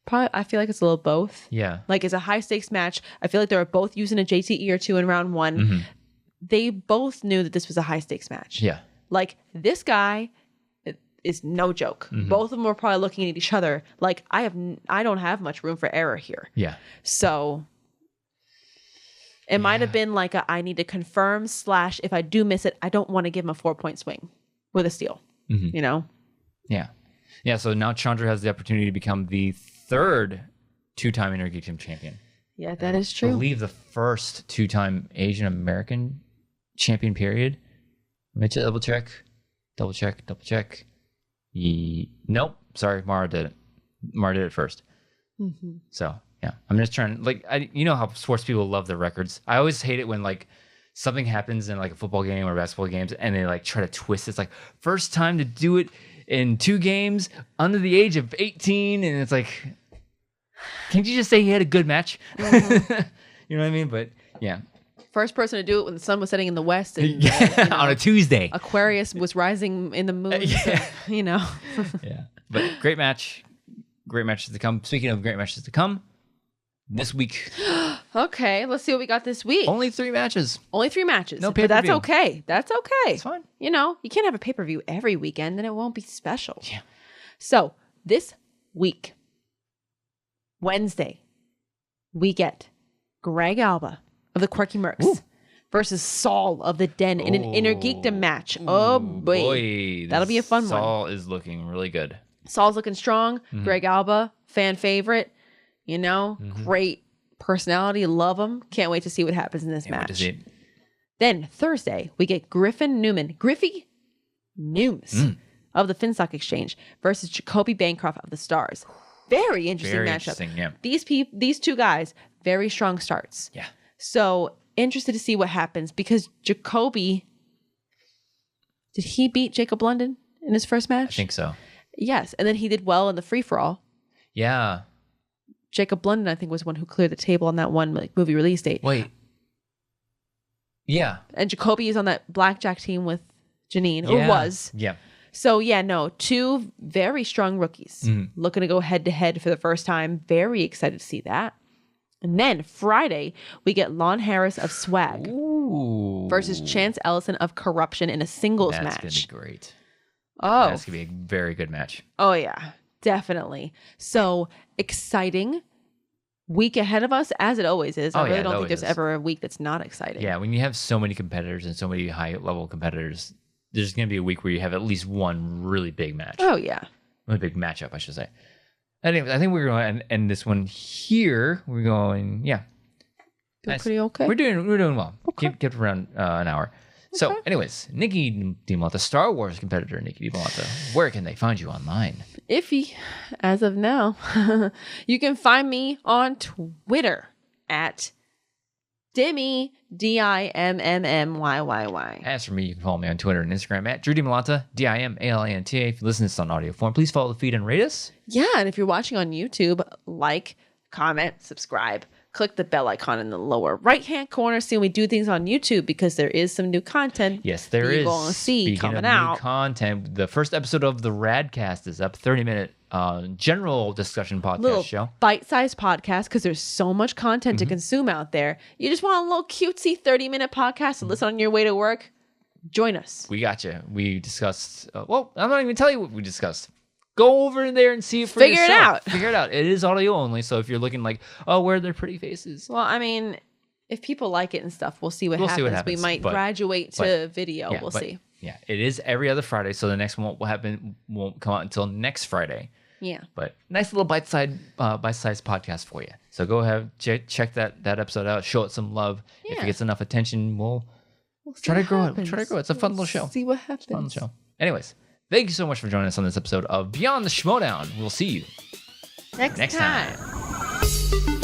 Probably, I feel like it's a little both. Yeah. It's a high stakes match. I feel like they were both using a JTE or 2 in round 1. Mm-hmm. They both knew that this was a high stakes match. Yeah. This guy is no joke. Mm-hmm. Both of them were probably looking at each other I don't have much room for error here. Yeah. So it might have been I need to confirm / if I do miss it, I don't want to give him a 4-point swing with a steal. Mm-hmm. Yeah. Yeah. So now Chandra has the opportunity to become the 3rd 2-time Innergeekdom champion. Yeah, that is true. I believe the first 2-time Asian American champion, period. Let me double check. Nope. Sorry, Mara did it. Mara did it first. Mm-hmm. So, yeah. I'm just trying, you know how sports people love their records. I always hate it when, something happens in, a football game or basketball games, and they, try to twist it. It's first time to do it in 2 games under the age of 18, and it's can't you just say he had a good match? Mm-hmm. You know what I mean? But yeah, first person to do it when the sun was setting in the west and on a Tuesday, Aquarius was rising in the moon. Yeah. Yeah, but great matches to come. Speaking of great matches to come, this week. Okay, let's see what we got this week. Only 3 matches. No pay-per-view. But that's okay. It's fine. You can't have a pay-per-view every weekend, then it won't be special. Yeah. So this week, Wednesday, we get Greg Alba of the Quirky Mercs versus Saul of the Den in an Innergeekdom match. Oh boy. That'll be a fun one. Saul is looking really good. Saul's looking strong. Mm-hmm. Greg Alba, fan favorite. Great personality. Love him. Can't wait to see what happens in this match. Then Thursday, we get Griffin Newman. Griffey Nooms of the Finstock Exchange versus Jacoby Bancroft of the Stars. Very interesting matchup. Interesting, yeah. These two guys, very strong starts. Yeah. So interested to see what happens because Jacoby, did he beat Jacob London in his first match? I think so. Yes, and then he did well in the free-for-all. Yeah. Jacob London, I think, was one who cleared the table on that one movie release date. Wait. Yeah. And Jacoby is on that blackjack team with Janine, or was. Yeah. So, yeah, no, two very strong rookies looking to go head-to-head for the first time. Very excited to see that. And then Friday, we get Lon Harris of Swag versus Chance Ellison of Corruption in a singles match. That's going to be great. Oh. That's going to be a very good match. Oh, yeah, definitely. So exciting week ahead of us, as it always is. I really don't think there's ever a week that's not exciting. Yeah, when you have so many competitors and so many high-level competitors, there's going to be a week where you have at least one really big match. Oh, yeah. A big matchup, I should say. Anyway, I think we're going to end this one here. We're going, yeah. Nice. Pretty okay. We're doing well. Okay. Keep around an hour. So, anyways, Nicki Dimalanta, Star Wars competitor Nicki Dimalanta, where can they find you online? Iffy, as of now. You can find me on Twitter at Dimmy, DIMMMYYY. As for me, you can follow me on Twitter and Instagram at Drew Dimalanta, DIMALANTA. If you listen to this on audio form, please follow the feed and rate us. Yeah, and if you're watching on YouTube, like, comment, subscribe. Click the bell icon in the lower right-hand corner. See when we do things on YouTube because there is some new content. Yes, there is. You're going to see coming out. New content. The first episode of the Radcast is up. 30-minute general discussion podcast show. Bite-sized podcast because there's so much content to consume out there. You just want a little cutesy 30-minute podcast to listen on your way to work? Join us. We got you. We discussed. Well, I'm not even telling you what we discussed. Go over there and see it for yourself. Figure it out. It is audio only, so if you're looking like, oh, where are their pretty faces? Well, I mean, if people like it and stuff, we'll see what happens. We might graduate to video. We'll see. Yeah, it is every other Friday, so the next one won't come out until next Friday. Yeah. But nice little bite-sized podcast for you. So go ahead, check that episode out. Show it some love. Yeah. If it gets enough attention, we'll try to grow it. It's a fun little show. See what happens. It's a fun show. Anyways. Thank you so much for joining us on this episode of Beyond the Schmoedown. We'll see you next time.